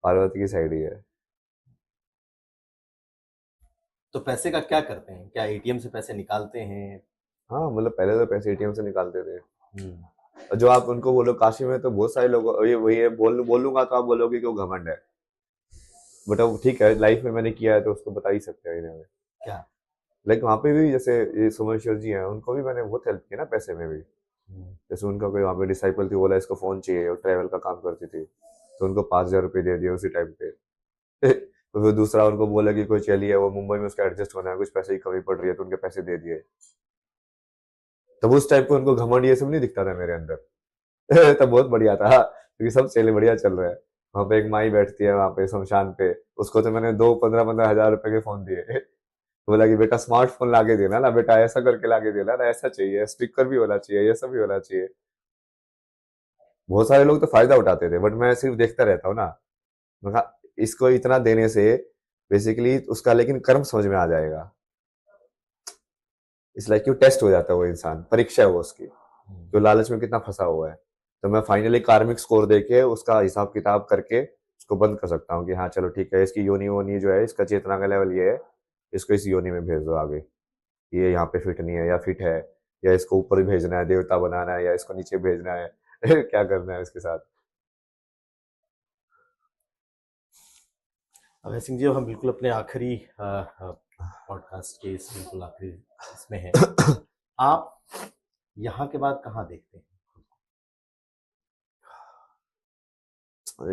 पार्वती की साइड ही है। तो पैसे का क्या करते हैं? क्या एटीएम से पैसे निकालते हैं? हाँ मतलब पहले तो पैसे एटीएम से निकालते थे। हम्म। और जो आप उनको बोलो काशी में तो बहुत सारे लोग ये वही है, बोलूंगा तो आप बोलोगे कि वो घमंड है, बट अब ठीक है लाइफ में मैंने किया है तो उसको बता ही सकते हैं इन्हें। क्या? लाइक वहाँ पे भी जैसे ये सोमेश्वर जी हैं उनको भी मैंने बहुत हेल्प किया ना पैसे में भी। जैसे उनका कोई वहाँ पे डिसाइपल थी, बोला इसको फोन चाहिए, और ट्रैवल का काम करती थी, तो उनको 5,000 रुपये दे दिए उसी टाइम पे। तो फिर दूसरा उनको बोला कि कोई चलिए वो मुंबई में उसका एडजस्ट होना है, कुछ पैसे की कमी पड़ रही है, तो उनके पैसे दे दिए। तब उस टाइप पे उनको घमंड ये सब नहीं दिखता था मेरे अंदर। तब बहुत बढ़िया था क्योंकि सब चले बढ़िया चल रहा है। वहाँ पे एक माई बैठती है वहाँ पे शमशान पे, उसको तो मैंने 2 15 15 हज़ार रुपए के फोन दिए। बोला कि बेटा स्मार्टफोन लाके देना ना बेटा, ऐसा करके लाके देना ना, ऐसा चाहिए, स्पीकर भी होना चाहिए, ये सब भी होना चाहिए। बहुत सारे लोग तो फायदा उठाते थे, बट मैं सिर्फ देखता रहता हूँ ना। मैं कहा इसको इतना देने से बेसिकली उसका लेकिन कर्म समझ में आ जाएगा। इस लाइक क्यों टेस्ट हो जाता है वो इंसान, परीक्षा है वो उसकी, जो लालच में कितना फंसा हुआ है। तो मैं फाइनली कार्मिक स्कोर देके उसका हिसाब किताब करके उसको बंद कर सकता हूँ कि हाँ चलो ठीक है, इसकी योनि वोनी जो है, इसका चेतना का लेवल ये है, इसको इस योनि में भेज दो आगे, ये यहाँ पे फिट नहीं है या फिट है, या इसको ऊपर भेजना है देवता बनाना है, या इसको नीचे भेजना है। क्या करना है इसके साथ। अभय सिंह जी, अब हम बिल्कुल अपने आखिरी पॉडकास्ट के इस बिल्कुल आखिरी इसमें हैं। आप यहाँ के बाद कहाँ देखते हैं?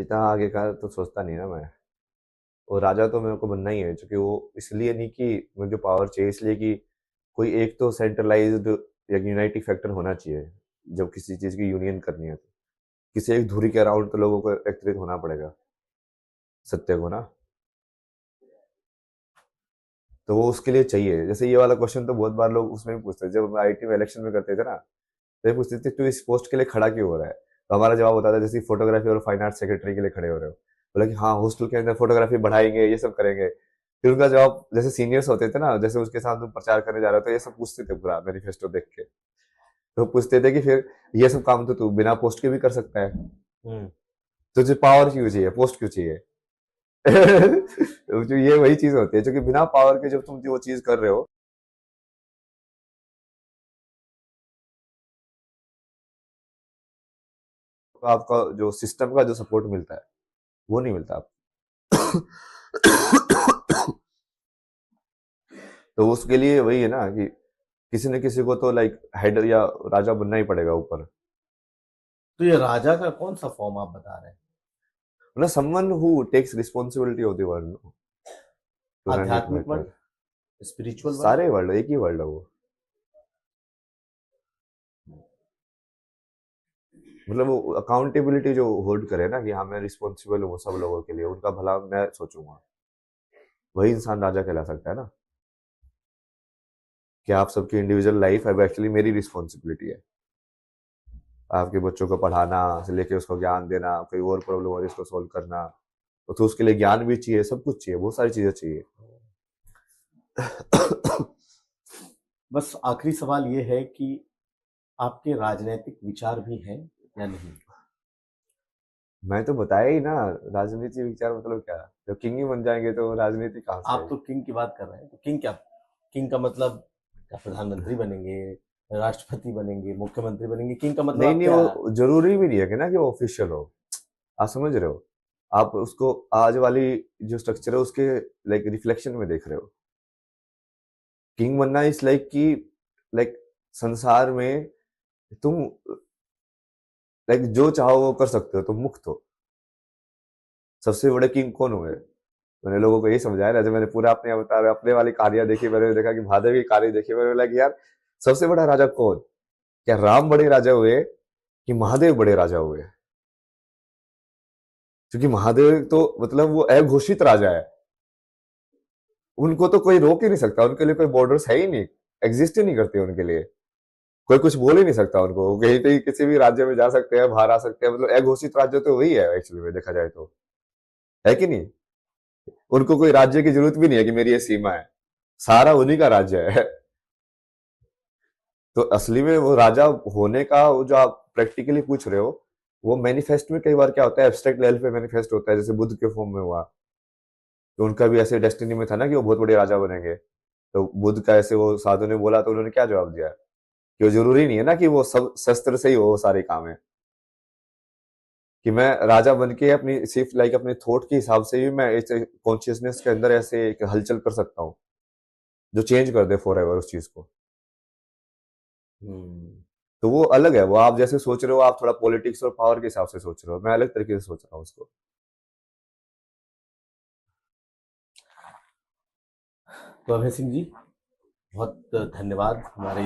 इतना आगे का तो सोचता नहीं ना मैं। और राजा तो मेरे को बनना ही है, क्योंकि वो इसलिए नहीं कि मुझे पावर चाहिए, इसलिए कि कोई एक तो सेंट्रलाइज्ड या यूनाइटिंग फैक्टर होना चाहिए। जब किसी चीज की यूनियन करनी है तो किसी एक धुरी के अराउंड तो लोगों को एकत्रित होना पड़ेगा सत्य को ना। तो वो उसके लिए चाहिए। जैसे ये वाला क्वेश्चन तो बहुत बार लोग उसमें भी पूछते थे, जब आईटी में इलेक्शन में करते थे ना, तो ये पूछते थे तू इस पोस्ट के लिए खड़ा क्यों हो रहा है, तो हमारा जवाब होता था जैसे फोटोग्राफी और फाइन आर्ट सेक्रेटरी के लिए खड़े हो रहे हो। बोला कि हाँ हॉस्टल के अंदर फोटोग्राफी बढ़ाएंगे, ये सब करेंगे। फिर उनका जवाब, जैसे सीनियर्स होते थे ना, जैसे उसके साथ तुम प्रचार करने जा रहे हो तो ये सब पूछते थे पूरा मैनिफेस्टो देख के। तो पूछते थे कि फिर ये सब काम तो तू बिना पोस्ट के भी कर सकता है, हम्म। तुझे पावर क्यों चाहिए, पोस्ट क्यों चाहिए? जो ये वही चीज होती है, जो कि बिना पावर के जब तुम जो चीज कर रहे हो, तो आपका जो सिस्टम का जो सपोर्ट मिलता है वो नहीं मिलता आपको। तो उसके लिए वही है ना कि किसी न किसी को तो लाइक हेड या राजा बनना ही पड़ेगा ऊपर। तो ये राजा का कौन सा फॉर्म आप बता रहे हैं? मतलब someone who takes responsibility of the world to run it आध्यात्मिक वर्ल्ड, बेटर। Spiritual world? सारे वर्ल्ड एक ही वर्ल्ड है वो। मतलब वो अकाउंटेबिलिटी जो होल्ड करे ना कि हाँ मैं रिस्पॉन्सिबल हूँ सब लोगों के लिए, उनका भला मैं सोचूंगा, वही इंसान राजा कहला सकता है ना। कि आप सबकी इंडिविजुअल लाइफ है एक्चुअली मेरी रिस्पॉन्सिबिलिटी है। आपके बच्चों को पढ़ाना से लेके उसको ज्ञान देना, कोई और प्रॉब्लम हो रही है उसको सोल्व करना, तो उसके लिए ज्ञान भी चाहिए, सब कुछ चाहिए, बहुत सारी चीजें चाहिए। बस आखिरी सवाल ये है कि आपके राजनीतिक विचार भी हैं या नहीं? मैं तो बताया ही ना, राजनीति विचार मतलब क्या, जब किंग ही बन जाएंगे तो राजनीति कहाँ से आप आएगी? तो किंग की बात कर रहे हैं, तो किंग क्या? किंग का मतलब क्या, प्रधानमंत्री बनेंगे, राष्ट्रपति बनेंगे, मुख्यमंत्री बनेंगे? किंग का मतलब नहीं आप नहीं, क्या? वो जरूरी भी नहीं है कि ना कि वो ऑफिशियल हो। आप समझ रहे हो, आप उसको आज वाली जो स्ट्रक्चर है उसके लाइक रिफ्लेक्शन में देख रहे हो। किंग बनना इस लाइक कि लाइक संसार में तुम लाइक जो चाहो वो कर सकते हो, तुम मुक्त हो। सबसे बड़े किंग कौन हुए? मैंने लोगों को यही समझाया ना, जब मैंने पूरा अपने अवतार अपने वाली कार्य देखी, मैंने देखा कि महादेव की कार्य देखी, मैंने बोला कि यार सबसे बड़ा राजा कौन? क्या राम बड़े राजा हुए कि महादेव बड़े राजा हुए? क्योंकि महादेव तो मतलब वो अघोषित राजा है, उनको तो कोई रोक ही नहीं सकता, उनके लिए कोई बॉर्डर्स है ही नहीं, एग्जिस्ट ही नहीं करते उनके लिए। कोई कुछ बोल ही नहीं सकता उनको, वो कहीं पे किसी भी राज्य में जा सकते हैं, बाहर आ सकते हैं, मतलब अघोषित राज्य तो वही है एक्चुअली में देखा जाए तो, है कि नहीं? उनको कोई राज्य की जरूरत भी नहीं है कि मेरी ये सीमा है, सारा उन्हीं का राज्य है। तो असली में वो राजा होने का वो जो आप प्रैक्टिकली पूछ रहे हो, वो मैनिफेस्ट में कई बार क्या होता है, एब्स्ट्रैक्ट लेवल पे मैनिफेस्ट होता है, जैसे बुद्ध के फॉर्म में हुआ। तो उनका भी ऐसे डेस्टिनी में था ना कि वो बहुत बड़े राजा बनेंगे। तो बुद्ध का ऐसे वो साधु ने बोला तो उन्होंने क्या जवाब दिया कि वो जरूरी नहीं है ना कि वो सब शस्त्र से ही हो वो सारे काम है, कि मैं राजा बन के अपनी सिर्फ लाइक अपने थॉट के हिसाब से भी मैं ऐसे कॉन्शियसनेस के अंदर ऐसे एक हलचल कर सकता हूँ जो चेंज कर दे फॉर एवर उस चीज को। हम्म। तो वो अलग है, वो आप जैसे सोच रहे हो, आप थोड़ा पॉलिटिक्स और पावर के हिसाब से सोच रहे हो, मैं अलग तरीके से सोच रहा हूँ उसको। तो अभय सिंह जी, बहुत धन्यवाद हमारे